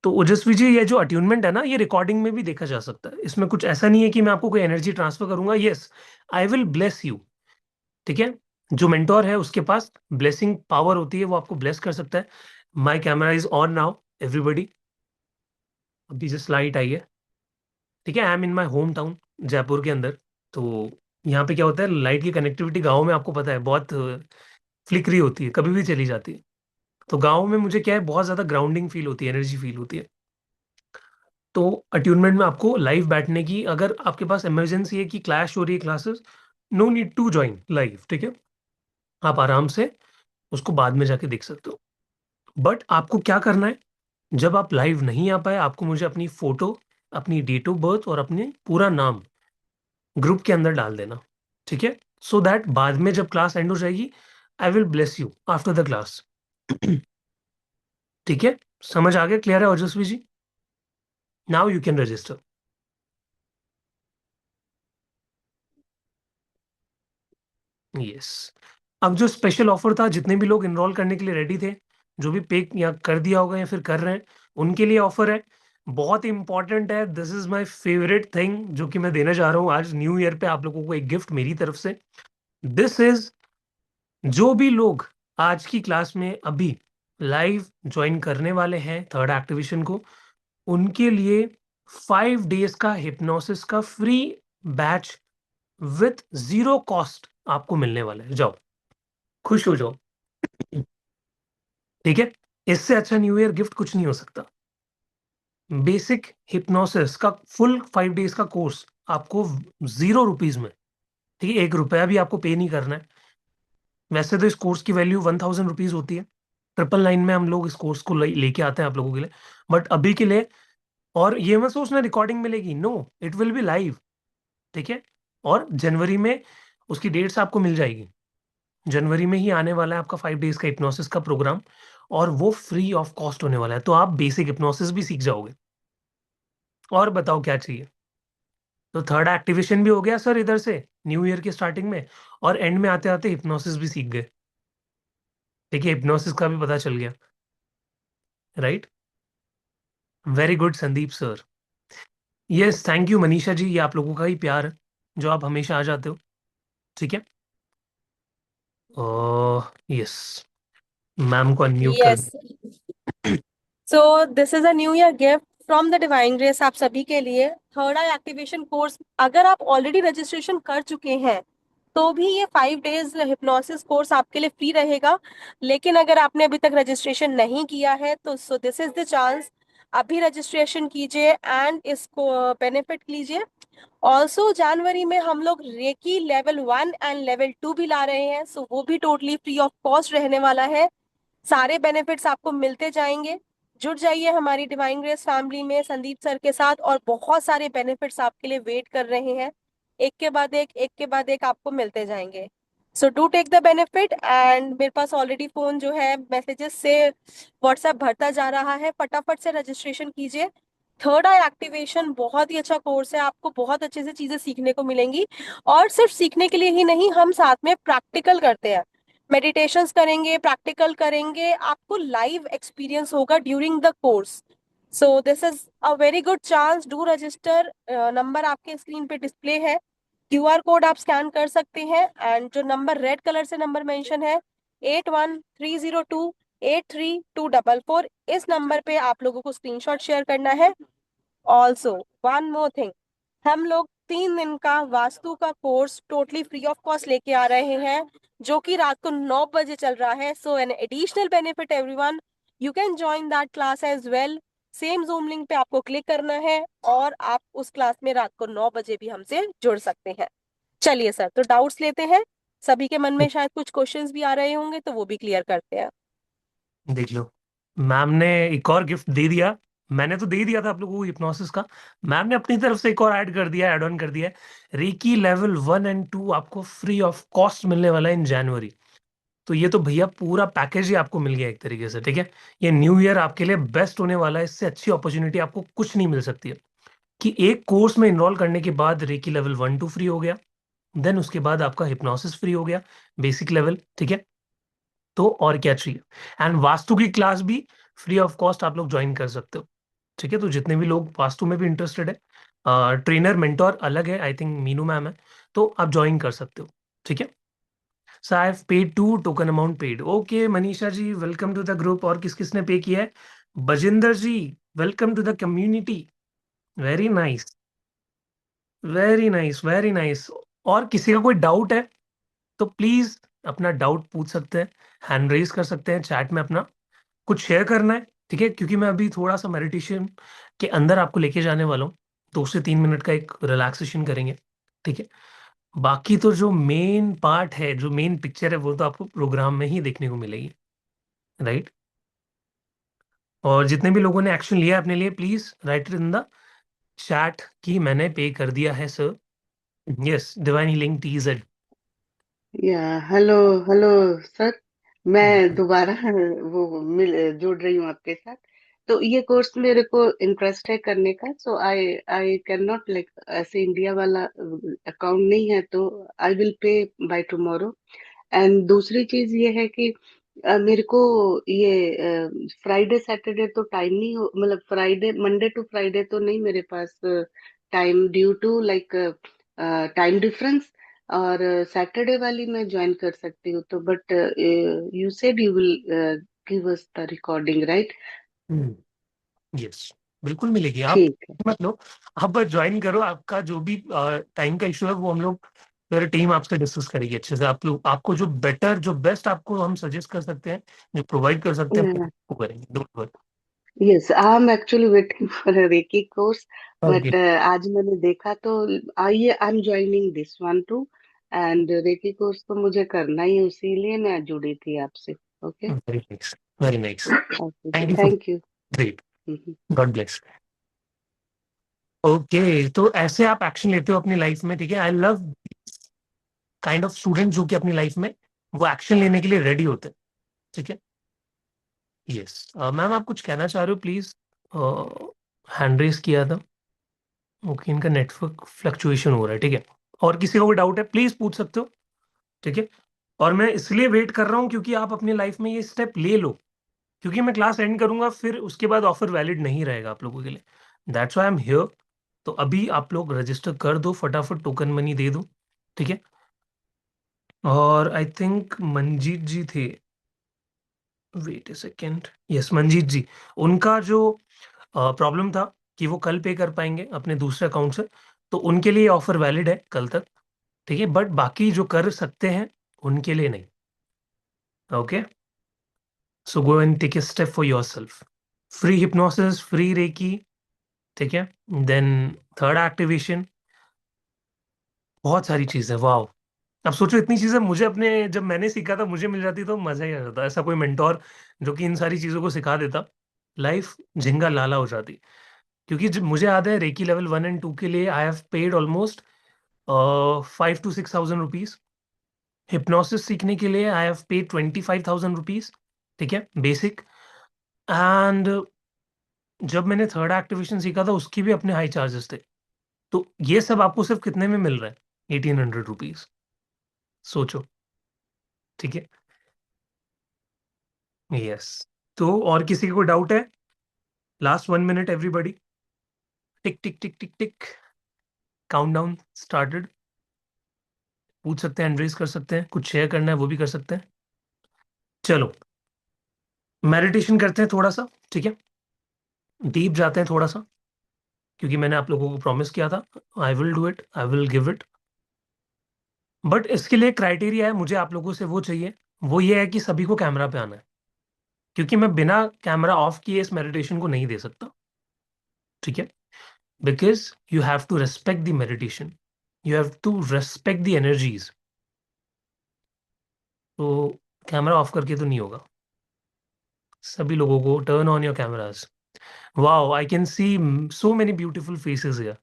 तो ओजस्वी जी, ये जो अट्यूनमेंट है ना, ये रिकॉर्डिंग में भी देखा जा सकता है। इसमें कुछ ऐसा नहीं है कि मैं आपको कोई एनर्जी ट्रांसफर करूंगा। Yes, I will bless you. ठीक है, जो मेंटोर है उसके पास ब्लेसिंग पावर होती है, वो आपको ब्लेस कर सकता है। My camera is on now everybody. अभी जो स्लाइड आई है, ठीक है, I M in my home town Jaipur के अंदर। तो यहाँ पे क्या होता है, लाइट की कनेक्टिविटी गाँव में आपको पता है बहुत फ्लिकरी होती है, कभी भी चली जाती है। तो गाँव में मुझे क्या है, बहुत ज्यादा ग्राउंडिंग फील होती है, एनर्जी फील होती है। तो अट्यूनमेंट में आपको लाइव बैठने की, अगर आपके पास इमरजेंसी है कि क्लैश हो रही है classes, no need to join live. ठीक है, आप आराम से उसको बाद में जाके देख सकते हो। बट आपको क्या करना है, जब आप लाइव नहीं आ पाए, आपको मुझे अपनी फोटो, अपनी डेट ऑफ बर्थ और अपने पूरा नाम ग्रुप के अंदर डाल देना। ठीक है, सो दैट बाद में जब क्लास एंड हो जाएगी, I will bless you after the class. ठीक है, समझ आ गया, क्लियर है Ojaswi ji? Now you can register. Yes, अब जो स्पेशल ऑफर था, जितने भी लोग इनरोल करने के लिए रेडी थे, जो भी पे या कर दिया होगा या फिर कर रहे हैं, उनके लिए ऑफर है। बहुत इंपॉर्टेंट है, this is my favourite thing जो कि मैं देने जा रहा हूँ आज न्यू ईयर पे आप लोगों को, एक गिफ्ट मेरी तरफ से। दिस इज, जो भी लोग आज की क्लास में अभी लाइव ज्वाइन करने वाले हैं थर्ड एक्टिवेशन को, उनके लिए 5 डेज का हिप्नोसिस का free batch with zero cost आपको मिलने वाला है। जाओ, खुश हो जाओ। ठीक है, इससे अच्छा न्यू ईयर गिफ्ट कुछ नहीं हो सकता। बेसिक हिप्नोसिस का फुल 5 डेज का कोर्स आपको 0 रुपीज में। ठीक है, 1 रुपया भी आपको पे नहीं करना है। वैसे तो इस कोर्स की वैल्यू 1000 रुपीज होती है। 999 में हम लोग इस कोर्स को लेके आते हैं आप लोगों के लिए, बट अभी के लिए। और ये मत सोचना रिकॉर्डिंग मिलेगी, no, it will be live. ठीक है, और जनवरी में उसकी डेट्स आपको मिल जाएगी। जनवरी में ही आने वाला है आपका 5 डेज का हिप्नोसिस का प्रोग्राम, और वो फ्री ऑफ कॉस्ट होने वाला है। तो आप बेसिक हिप्नोसिस भी सीख जाओगे। और बताओ क्या चाहिए? तो थर्ड एक्टिवेशन भी हो गया सर इधर से, न्यू ईयर की स्टार्टिंग में, और एंड में आते आते हिप्नोसिस भी सीख गए। देखिए, हिप्नोसिस का भी पता चल गया, right? Very good Sandeep sir. Yes, thank you Manisha ji, ये आप लोगों का ही प्यार है जो आप हमेशा आ जाते हो। ठीक है, यस, मैम को अनम्यूट कर yes, so this is a new year gift from the divine grace आप सभी के लिए। थर्ड आई एक्टिवेशन कोर्स, अगर आप ऑलरेडी रजिस्ट्रेशन कर चुके हैं तो भी ये 5 डेज हिप्नोसिस कोर्स आपके लिए फ्री रहेगा। लेकिन अगर आपने अभी तक रजिस्ट्रेशन नहीं किया है तो सो दिस इज द चांस, अभी रजिस्ट्रेशन कीजिए एंड इसको बेनिफिट लीजिए। ऑल्सो जनवरी में हम लोग रेकी लेवल 1 एंड लेवल 2 भी ला रहे हैं, सो वो भी टोटली फ्री ऑफ कॉस्ट रहने वाला है। सारे बेनिफिट्स आपको मिलते जाएंगे। जुड़ जाइए हमारी डिवाइन ग्रेस फैमिली में संदीप सर के साथ, और बहुत सारे बेनिफिट्स आपके लिए वेट कर रहे हैं। एक के बाद एक आपको मिलते जाएंगे। So do take the benefit. And मेरे पास ऑलरेडी फोन जो है मैसेजेस से व्हाट्सएप भरता जा रहा है, फटाफट से रजिस्ट्रेशन कीजिए। थर्ड आई एक्टिवेशन बहुत ही अच्छा कोर्स है, आपको बहुत अच्छे से चीजें सीखने को मिलेंगी। और सिर्फ सीखने के लिए ही नहीं, हम साथ में प्रैक्टिकल करते हैं, मेडिटेशंस करेंगे, प्रैक्टिकल करेंगे, आपको लाइव एक्सपीरियंस होगा during the course. So this is a very good chance, do register. Number आपके स्क्रीन पे डिस्प्ले है, क्यूआर कोड आप स्कैन कर सकते हैं, एंड जो नंबर रेड कलर से नंबर मेंशन है 8130283244, इस नंबर पे आप लोगों को स्क्रीनशॉट शेयर करना है। ऑल्सो वन मोर थिंग, हम लोग 3 दिन का वास्तु का course totally free of cost लेके आ रहे हैं, जो कि रात को 9 बजे चल रहा है। So an additional benefit everyone, you can join that class as well. Same Zoom link पे आपको क्लिक करना है और आप उस क्लास में रात को 9 बजे भी हमसे जुड़ सकते हैं। चलिए सर, तो डाउट्स लेते हैं। सभी के मन में शायद कुछ क्वेश्चंस भी आ रहे होंगे, तो वो भी क्लियर करते हैं। देख लो, मैम ने एक और गिफ्ट दे दिया। मैंने तो दे ही दिया था आप लोगों को हिप्नोसिस का। मैम ने अपनी तरफ से एक और ऐड कर दिया, ऐड ऑन कर दिया है। रेकी लेवल 1 एंड 2 आपको फ्री ऑफ कॉस्ट मिलने वाला है इन जनवरी। तो ये तो भैया पूरा पैकेज ही आपको मिल गया एक तरीके से, ठीक है। ये न्यू ईयर आपके लिए बेस्ट होने वाला है, इससे अच्छी अपॉर्चुनिटी आपको कुछ नहीं मिल सकती है। कि एक कोर्स में इनरोल करने के बाद रेकी लेवल 1 2 फ्री हो गया, देन उसके बाद आपका हिप्नोसिस फ्री हो गया, बेसिक लेवल, ठीक है। तो और क्या चाहिए। एंड वास्तु की क्लास भी फ्री ऑफ कॉस्ट आप लोग ज्वाइन कर सकते हो, ठीक है। तो जितने भी लोग वास्तु में भी इंटरेस्टेड है, ट्रेनर मेंटोर अलग है, आई थिंक मीनू मैम है, तो आप ज्वाइन कर सकते हो, ठीक है। So I have paid to token amount paid. Okay Manisha ji, welcome to the group. और किस किसने पे किया है? Bajinder ji, welcome to the community. Very nice, very nice, very nice. और किसी का कोई डाउट है तो प्लीज अपना डाउट पूछ सकते हैं, हैंड रेज कर सकते हैं चैट में अपना, कुछ शेयर करना है, ठीक है। क्योंकि मैं अभी थोड़ा सा मेडिटेशन के अंदर आपको लेके जाने वाला हूँ, 2 से 3 मिनट का एक रिलैक्सेशन करेंगे, ठीक है। बाकी तो जो मेन पार्ट है, जो मेन पिक्चर है, वो तो आपको प्रोग्राम में ही देखने को मिलेगी, राइट। और जितने भी लोगों ने एक्शन लिया है अपने लिए, please right in the chat कि मैंने पे कर दिया है sir. Yes, divine healing TZ. या हेलो हेलो सर। मैं दोबारा वो मिल जुड़ रही हूँ आपके साथ। तो ये कोर्स मेरे को इंटरेस्ट है करने का। सो आई आई कैन नॉट लाइक, ऐसे इंडिया वाला अकाउंट नहीं है, तो I will pay by tomorrow. And दूसरी चीज ये है कि मेरे को ये फ्राइडे सैटरडे तो टाइम नहीं हो, मतलब फ्राइडे मंडे टू फ्राइडे तो नहीं मेरे पास time, due to like time difference. और सैटरडे वाली मैं ज्वाइन कर सकती हूँ तो, but you said you will give us the recording, right? Yes, बिल्कुल मिलेगी। आप ठीक है। मत लो, आप बस ज्वाइन करो। आपका जो भी टाइम का इशू है वो हम लोग, मेरी टीम आपसे डिस्कस करेगी अच्छे से। आप लोग, आपको जो बेटर, जो बेस्ट आपको हम सजेस्ट कर सकते हैं, जो प्रोवाइड कर सकते हैं, वो करेंगे, don't worry. Yes, I am actually waiting for a reiki course. Okay, but आज मैंने देखा तो आइए, I am joining this one too. And reiki course तो मुझे करना ही है, इसीलिए मैं जुड़ी थी आपसे। Okay. Very nice, very nice. Okay, thank you for, thank you. Great, God bless. Okay, तो ऐसे आप एक्शन लेते हो अपनी लाइफ में, ठीक है। I love kind of student जो कि अपनी लाइफ में वो एक्शन लेने के लिए रेडी होते हैं, ठीक है। यस, मैम आप कुछ कहना चाह रहे हो प्लीज? हैंड रेस किया था। ओके, इनका नेटवर्क फ्लक्चुएशन हो रहा है, ठीक है। और किसी को कोई डाउट है प्लीज पूछ सकते हो, ठीक है। और मैं इसलिए वेट कर रहा हूँ क्योंकि आप अपनी लाइफ में ये स्टेप ले लो, क्योंकि मैं क्लास एंड करूंगा, फिर उसके बाद ऑफर वैलिड नहीं रहेगा आप लोगों के लिए। That's why I am here. तो अभी आप लोग रजिस्टर कर दो फटाफट, टोकन मनी दे दो, ठीक है। और आई थिंक मंजीत जी थे, वेट ए सेकेंड, यस मंजीत जी। उनका जो प्रॉब्लम था कि वो कल पे कर पाएंगे अपने दूसरे अकाउंट से, तो उनके लिए ऑफर वैलिड है कल तक, ठीक है। बट बाकी जो कर सकते हैं उनके लिए नहीं। Okay, so go and take a step for yourself. Free hypnosis, free reiki, ठीक है। देन थर्ड एक्टिवेशन, बहुत सारी चीजें, वाह। अब सोचो इतनी चीजें मुझे अपने, जब मैंने सीखा था मुझे मिल जाती तो मजा ही आ जाता। ऐसा कोई मेंटोर जो कि इन सारी चीजों को सिखा देता, लाइफ झिंगा लाला हो जाती। क्योंकि जब मुझे याद है रेकी लेवल 1 एंड 2 के लिए आई have paid almost 5 to 6 thousand rupees. Hypnosis सीखने के लिए आई हैव पेड 25 thousand रुपीज, ठीक है, बेसिक। एंड जब मैंने थर्ड एक्टिवेशन सीखा था उसकी भी अपने हाई चार्जेस थे। तो ये सब आपको सिर्फ कितने में मिल रहा है? 1800 रुपीज, सोचो, ठीक है। यस, तो और किसी को डाउट है? लास्ट 1 मिनट एवरीबॉडी, टिक टिक टिक टिक टिक, काउंट डाउन स्टार्टेड। पूछ सकते हैं, एंड्रेस कर सकते हैं, कुछ शेयर करना है वो भी कर सकते हैं। चलो, मेडिटेशन करते हैं थोड़ा सा, ठीक है। डीप जाते हैं थोड़ा सा, क्योंकि मैंने आप लोगों को प्रॉमिस किया था, I will do it, I will give it. But इसके लिए क्राइटेरिया है, मुझे आप लोगों से वो चाहिए, वो ये है कि सभी को कैमरा पे आना है। क्योंकि मैं बिना कैमरा ऑफ किए इस मेडिटेशन को नहीं दे सकता, ठीक है। Because you have to respect the meditation, you have to respect the energies. तो कैमरा ऑफ करके तो नहीं होगा। सभी लोगों को turn on your cameras. Wow, I can see so many beautiful faces here.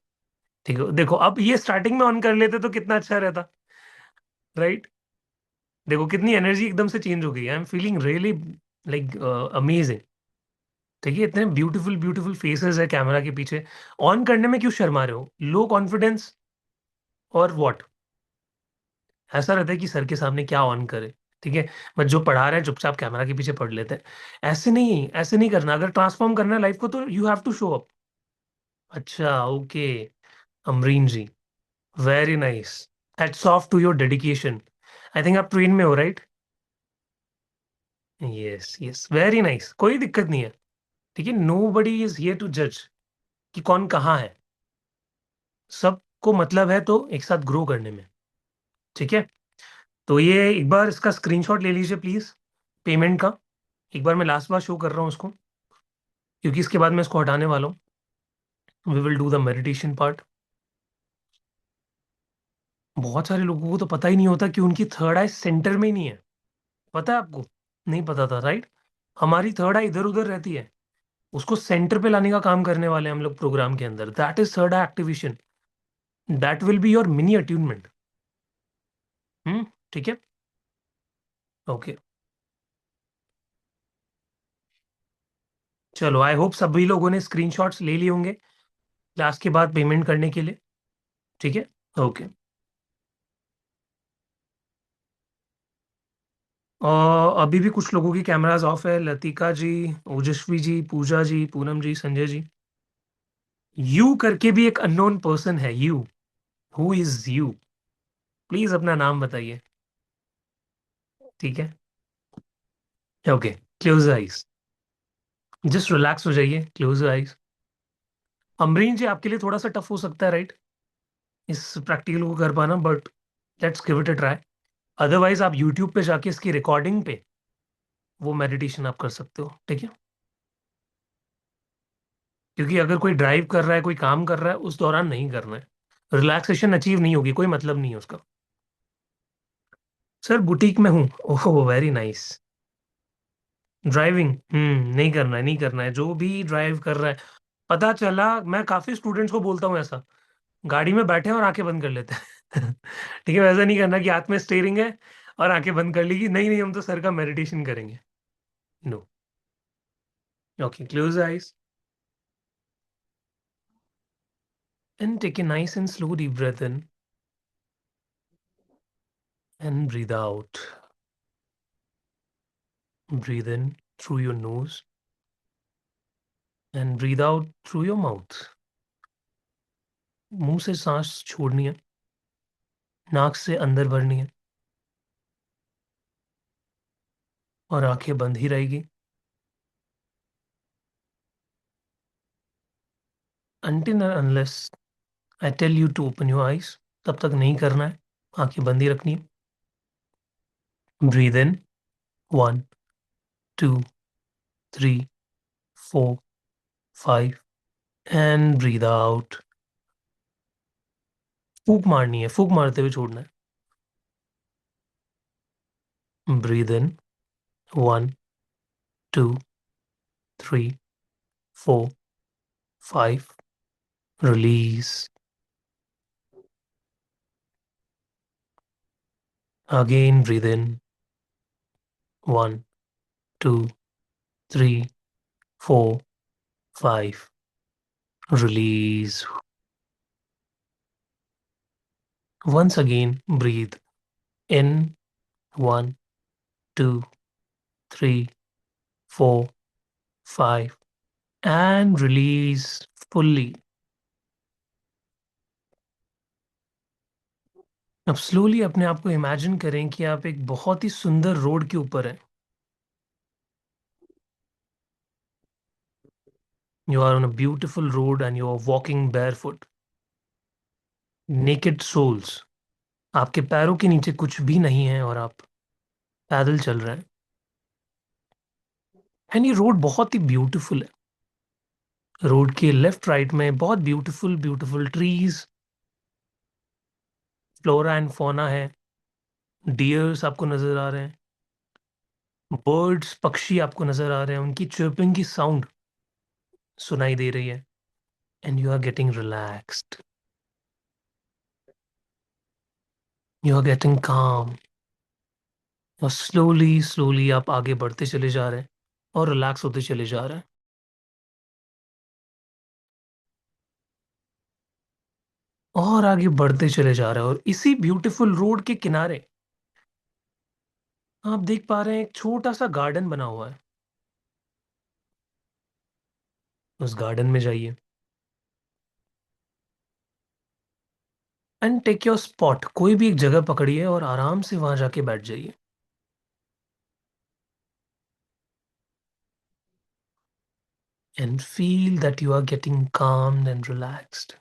ठीक है, देखो अब ये स्टार्टिंग में ऑन कर लेते तो कितना अच्छा रहता, राइट? देखो कितनी एनर्जी एकदम से चेंज हो गई। I am feeling really like amazing. ठीक है, इतने ब्यूटीफुल ब्यूटीफुल फेसेस है कैमरा के पीछे। ऑन करने में क्यों शर्मा रहे हो? लो कॉन्फिडेंस और व्हाट? ऐसा रहता है कि सर के सामने क्या ऑन करे। ठीक है, बट जो पढ़ा रहे हैं चुपचाप कैमरा के पीछे पढ़ लेते हैं। ऐसे नहीं करना। अगर ट्रांसफॉर्म करना है लाइफ को तो you have to show up. अच्छा, okay. Amreen ji, very nice. Hats off to your dedication. I think आप ट्रेन में हो, right? Yes yes, very nice, कोई दिक्कत नहीं है। ठीक है, nobody is here to जज कि कौन कहाँ है। सबको मतलब है तो एक साथ ग्रो करने में। ठीक है, तो ये एक बार इसका स्क्रीनशॉट ले लीजिए प्लीज, पेमेंट का। एक बार मैं लास्ट बार शो कर रहा हूँ उसको, क्योंकि इसके बाद मैं इसको हटाने वाला हूँ। We will do the meditation part. बहुत सारे लोगों को तो पता ही नहीं होता कि उनकी थर्ड आई सेंटर में ही नहीं है। पता है आपको? नहीं पता था, राइट? हमारी थर्ड आई इधर उधर रहती है। उसको सेंटर पे लाने का काम करने वाले हैं हम लोग प्रोग्राम के अंदर। That is third I activation. That will be your mini attunement. ठीक है, ओके। चलो, आई होप सभी लोगों ने स्क्रीनशॉट्स ले लिए होंगे क्लास के बाद पेमेंट करने के लिए। ठीक है, ओके। और अभी भी कुछ लोगों की कैमरास ऑफ है। लतिका जी, ओजस्वी जी, पूजा जी, पूनम जी, संजय जी। यू करके भी एक अननोन पर्सन है। You, who is you? Please अपना नाम बताइए। ठीक है, okay. Close eyes, just relax हो जाइए, क्लोज आइज। अमरीन जी, आपके लिए थोड़ा सा टफ हो सकता है, राइट, इस प्रैक्टिकल को कर पाना, but let's give it a try. Otherwise आप यूट्यूब पे जाके इसकी रिकॉर्डिंग पे वो मेडिटेशन आप कर सकते हो। ठीक है, क्योंकि अगर कोई ड्राइव कर रहा है, कोई काम कर रहा है, उस दौरान नहीं करना है। रिलैक्सेशन अचीव नहीं होगी, कोई मतलब नहीं है उसका। सर बुटीक में हूँ। ओहो, वेरी नाइस। ड्राइविंग, नहीं करना है, नहीं करना है। जो भी ड्राइव कर रहा है, पता चला, मैं काफी स्टूडेंट्स को बोलता हूँ ऐसा, गाड़ी में बैठे हैं और आंखें बंद कर लेते हैं। ठीक है, वैसा नहीं करना कि हाथ में स्टीयरिंग है और आंखें बंद कर ली कि नहीं नहीं हम तो सर का मेडिटेशन करेंगे। No, okay, close eyes and take a nice and slow deep breath in and breathe out. Breathe in through your nose and breathe out through your mouth. मुंह से सांस छोड़नी है, नाक से अंदर भरनी है और आंखें बंद ही रहेगी। Until and unless I tell you to open your eyes, तब तक नहीं करना है, आंखें बंद ही रखनी है। Breathe in, 1, 2, 3, 4, 5 and breathe out. फूक मारनी है, फूक मारते हुए छोड़ना है। Breathe in, 1, 2, 3, 4, 5. Release. Again, breathe in. 1, 2, 3, 4, 5. Release. Once again, breathe in. 1, 2, 3, 4, 5. And release fully. अब स्लोली अपने आप को इमेजिन करें कि आप एक बहुत ही सुंदर रोड के ऊपर हैं। You are on a beautiful road and you are walking barefoot. Naked souls. आपके पैरों के नीचे कुछ भी नहीं है और आप पैदल चल रहे हैं। एंड ये रोड बहुत ही ब्यूटीफुल है। रोड के लेफ्ट राइट में बहुत beautiful beautiful trees, flora and fauna है। डियर्स आपको नजर आ रहे हैं। बर्ड्स, पक्षी आपको नजर आ रहे हैं, उनकी चirping की साउंड सुनाई दे रही है, and you are getting relaxed, you are getting calm, और स्लोली स्लोली आप आगे बढ़ते चले जा रहे हैं और रिलैक्स होते चले जा रहे हैं, और आगे बढ़ते चले जा रहे हैं। और इसी ब्यूटीफुल रोड के किनारे आप देख पा रहे हैं एक छोटा सा गार्डन बना हुआ है। उस गार्डन में जाइए एंड टेक योर स्पॉट, कोई भी एक जगह पकड़िए और आराम से वहां जाके बैठ जाइए, and feel that you are getting calmed and relaxed.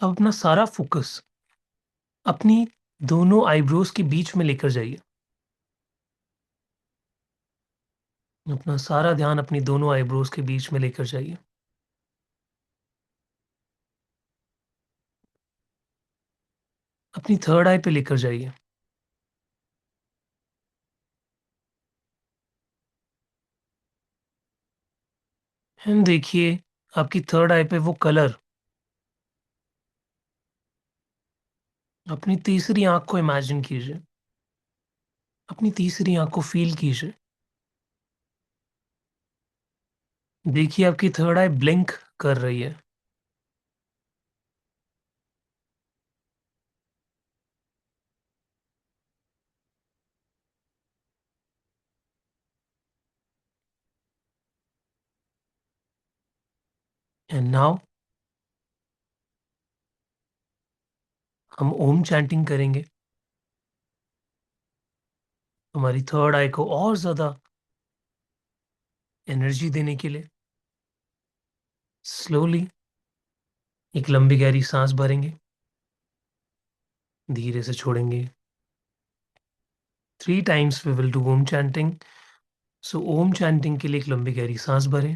अब अपना सारा फोकस अपनी दोनों आईब्रोज के बीच में लेकर जाइए, अपना सारा ध्यान अपनी दोनों आईब्रोज के बीच में लेकर जाइए। अपनी थर्ड आई पे लेकर जाइए, एंड देखिए आपकी थर्ड आई पे वो कलर। अपनी तीसरी आंख को इमेजिन कीजिए, अपनी तीसरी आंख को फील कीजिए। देखिए आपकी थर्ड आई ब्लिंक कर रही है, एंड नाउ हम ओम चैंटिंग करेंगे हमारी थर्ड आई को और ज्यादा एनर्जी देने के लिए। स्लोली एक लंबी गहरी सांस भरेंगे, धीरे से छोड़ेंगे। 3 times we will do Om chanting. So Om chanting के लिए एक लंबी गहरी सांस भरें।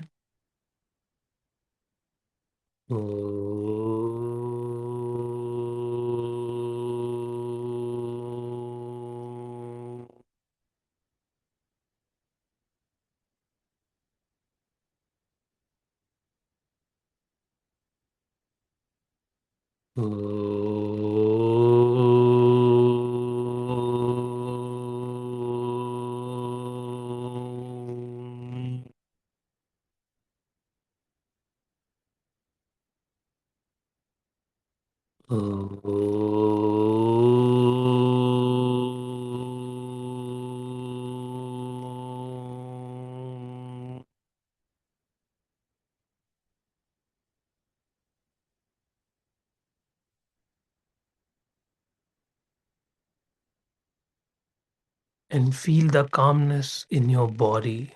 And feel the calmness in your body,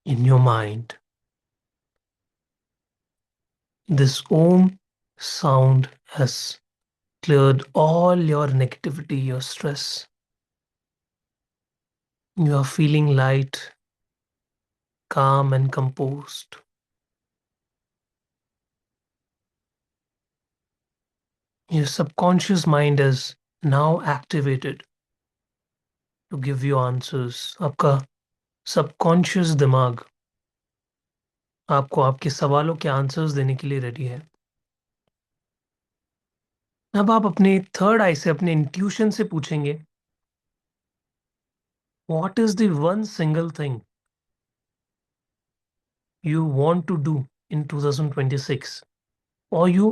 in your mind. This Om sound has cleared all your negativity, your stress. You are feeling light, calm, and composed. Your subconscious mind is now activated to give you answers. आपका subconscious दिमाग आपको आपके सवालों के answers देने के लिए ready है। अब आप अपने थर्ड आई से अपने इंट्यूशन से पूछेंगे, what is the one single thing you want to do in 2026 or you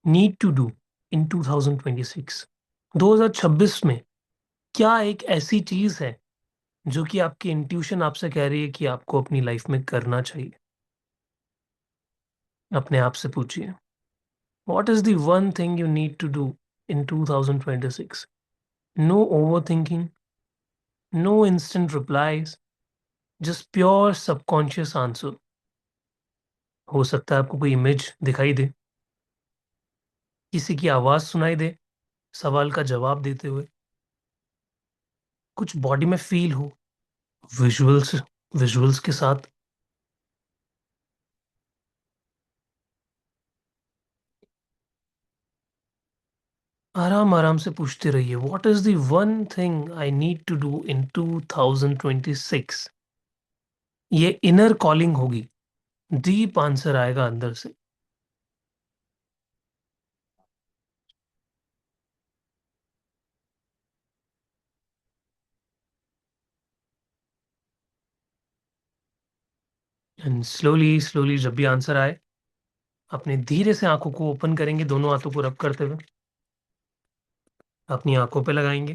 need to do in 2026। 2026 में क्या एक ऐसी चीज है जो कि आपकी इंट्यूशन आपसे कह रही है कि आपको अपनी लाइफ में करना चाहिए। अपने आप से पूछिए, what is the one thing you need to do in 2026। No overthinking, no instant replies, just pure subconscious answer. हो सकता है आपको कोई इमेज दिखाई दे, किसी की आवाज सुनाई दे सवाल का जवाब देते हुए, कुछ बॉडी में फील हो विजुअल्स विजुअल्स के साथ। आराम आराम से पूछते रहिए। What is the one thing I need to do in 2026? ये इनर कॉलिंग होगी, डीप आंसर आएगा अंदर से। एंड स्लोली स्लोली जब भी आंसर आए, अपने धीरे से आंखों को ओपन करेंगे, दोनों हाथों को रब करते हुए अपनी आंखों पे लगाएंगे,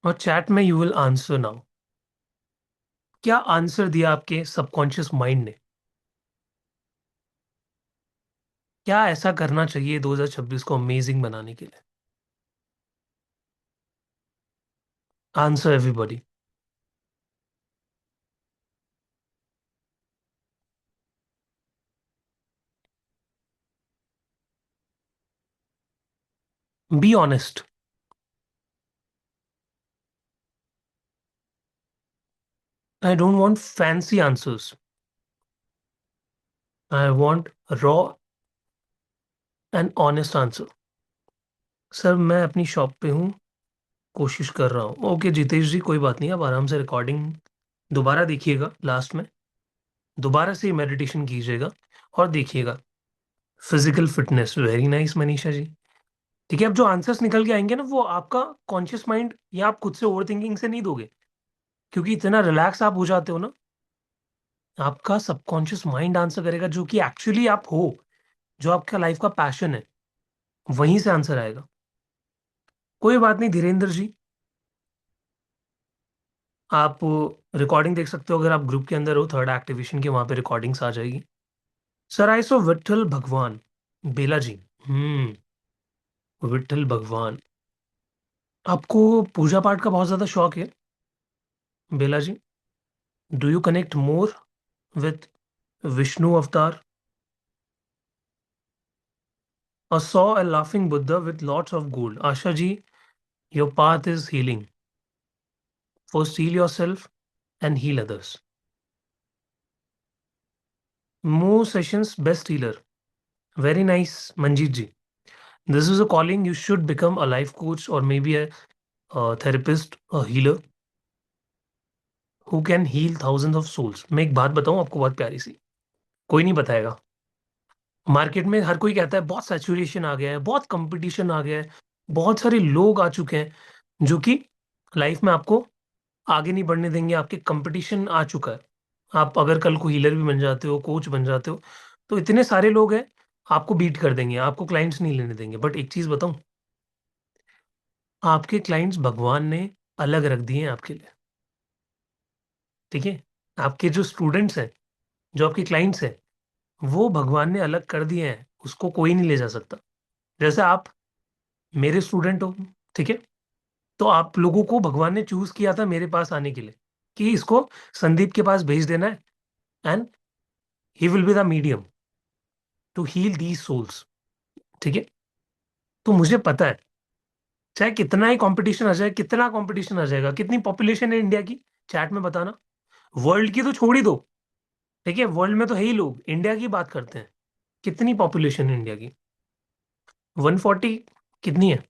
और चैट में यू विल आंसर नाउ। क्या आंसर दिया आपके सबकॉन्शियस माइंड ने? क्या ऐसा करना चाहिए 2026 को अमेजिंग बनाने के लिए? Answer everybody. Be honest. I don't want fancy answers, I want raw and honest answer. Sir मैं अपनी शॉप पे हूँ, कोशिश कर रहा हूँ। ओके जितेश जी, कोई बात नहीं, आप आराम से रिकॉर्डिंग दोबारा देखिएगा, लास्ट में दोबारा से मेडिटेशन कीजिएगा और देखिएगा। Physical fitness, very nice Manisha ji. ठीक है, अब जो आंसर्स निकल के आएंगे ना, वो आपका कॉन्शियस माइंड या आप खुद से ओवर थिंकिंग से नहीं दोगे, क्योंकि इतना रिलैक्स आप हो जाते हो ना, आपका सबकॉन्शियस माइंड आंसर करेगा, जो कि एक्चुअली आप हो, जो आपका लाइफ का पैशन है, वहीं से आंसर आएगा। कोई बात नहीं धीरेन्द्र जी, आप रिकॉर्डिंग देख सकते हो, अगर आप ग्रुप के अंदर हो थर्ड एक्टिवेशन के, वहां पे रिकॉर्डिंग्स आ जाएगी। सर आई सो विठल भगवान। बेला जी। विठल भगवान। आपको पूजा पाठ का बहुत ज्यादा शौक है Bela ji? Do you connect more with Vishnu avatar? I saw a laughing Buddha with lots of gold. Asha ji, your path is healing. First heal yourself and heal others. More sessions, best healer. Very nice, Manjeet ji. This is a calling. You should become a life coach or maybe a therapist, a healer who can heal thousands of souls. मैं एक बात बताऊं आपको, बहुत प्यारी सी, कोई नहीं बताएगा। मार्केट में हर कोई कहता है बहुत सैचुरेशन आ गया है, बहुत कंपटीशन आ गया है, बहुत सारे लोग आ चुके हैं जो कि लाइफ में आपको आगे नहीं बढ़ने देंगे, आपके कंपटीशन आ चुका है। आप अगर कल को हीलर भी बन जाते हो, कोच बन जाते हो, तो इतने सारे लोग हैं, आपको बीट कर देंगे, आपको क्लाइंट्स नहीं लेने देंगे। बट एक चीज बताऊं, आपके क्लाइंट्स भगवान ने अलग रख दिए हैं आपके लिए। ठीक है, आपके जो स्टूडेंट्स हैं, जो आपके क्लाइंट्स हैं, वो भगवान ने अलग कर दिए हैं, उसको कोई नहीं ले जा सकता। जैसे आप मेरे स्टूडेंट हो, ठीक है, तो आप लोगों को भगवान ने चूज किया था मेरे पास आने के लिए, कि इसको संदीप के पास भेज देना है, and he will be the medium to heal these souls. ठीक है, तो मुझे पता है, चाहे कितना ही कंपटीशन आ जाए, कितना कंपटीशन आ जाएगा, कितनी पॉपुलेशन है इंडिया की, चैट में बताना। वर्ल्ड की तो छोड़ ही दो, ठीक है, वर्ल्ड में तो है ही लोग, इंडिया की बात करते हैं। कितनी पॉपुलेशन है इंडिया की? 140। कितनी है?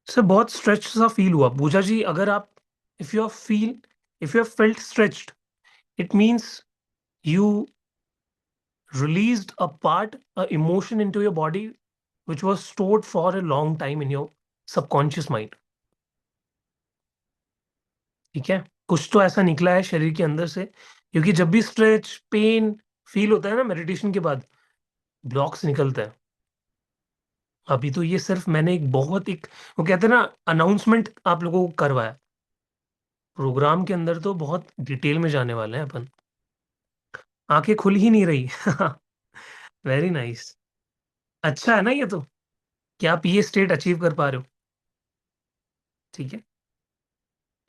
सर बहुत स्ट्रेच सा फील हुआ पूजा जी। अगर आप, if you feel, if you felt stretched, it means you released a part, a emotion into your body which was stored for a long time in your subconscious mind. ठीक है, कुछ तो ऐसा निकला है शरीर के अंदर से, क्योंकि जब भी स्ट्रेच पेन फील होता है ना मेडिटेशन के बाद, ब्लॉक्स निकलता है। अभी तो ये सिर्फ मैंने एक बहुत एक, वो कहते हैं ना, अनाउंसमेंट आप लोगों को करवाया। प्रोग्राम के अंदर तो बहुत डिटेल में जाने वाले हैं अपन। आंखें खुल ही नहीं रही। Very nice. अच्छा है ना ये तो, कि आप ये स्टेट अचीव कर पा रहे हो। ठीक है,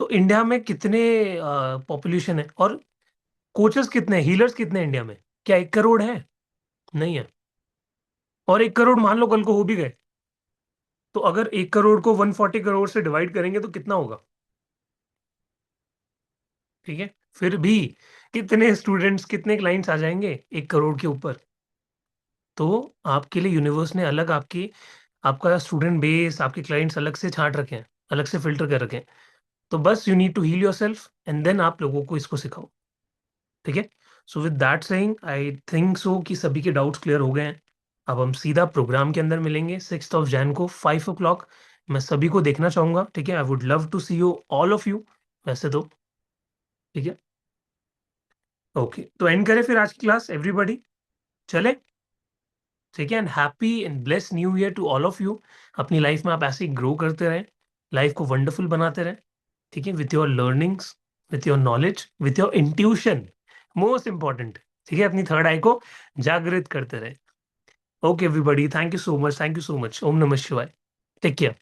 तो इंडिया में कितने पॉपुलेशन है, और कोचेस कितने हैं, हीलर्स कितने हैं इंडिया में? क्या 1 करोड़ है? नहीं है। और 1 करोड़ मान लो कल को हो भी गए, तो अगर 1 करोड़ को 140 करोड़ से डिवाइड करेंगे तो कितना होगा? ठीक है, फिर भी कितने स्टूडेंट्स, कितने क्लाइंट्स आ जाएंगे 1 करोड़ के ऊपर। तो आपके लिए यूनिवर्स ने अलग आपका स्टूडेंट बेस, आपके क्लाइंट्स अलग से छांट रखे हैं, अलग से फिल्टर कर रखे हैं। तो बस you need to heal yourself and then आप लोगों को इसको सिखाओ। ठीक है। So with that saying I think so कि सभी के डाउट्स क्लियर हो गए हैं। अब हम सीधा प्रोग्राम के अंदर मिलेंगे 6 Jan को 5 o'clock। मैं सभी को देखना चाहूंगा। ठीक है, I would love to see you all of you वैसे तो। ठीक है, ओके, तो एंड करें फिर आज की क्लास एवरीबॉडी, चले। ठीक है, and happy and bless new year to all of you. अपनी लाइफ में आप ऐसे ही ग्रो करते रहें, लाइफ को वंडरफुल बनाते रहें। ठीक है, with your learnings, with your knowledge, with your intuition, most important. ठीक है, अपनी थर्ड आई को जागृत करते रहे। Okay everybody, thank you so much, thank you so much. ओम नमः शिवाय। Take care.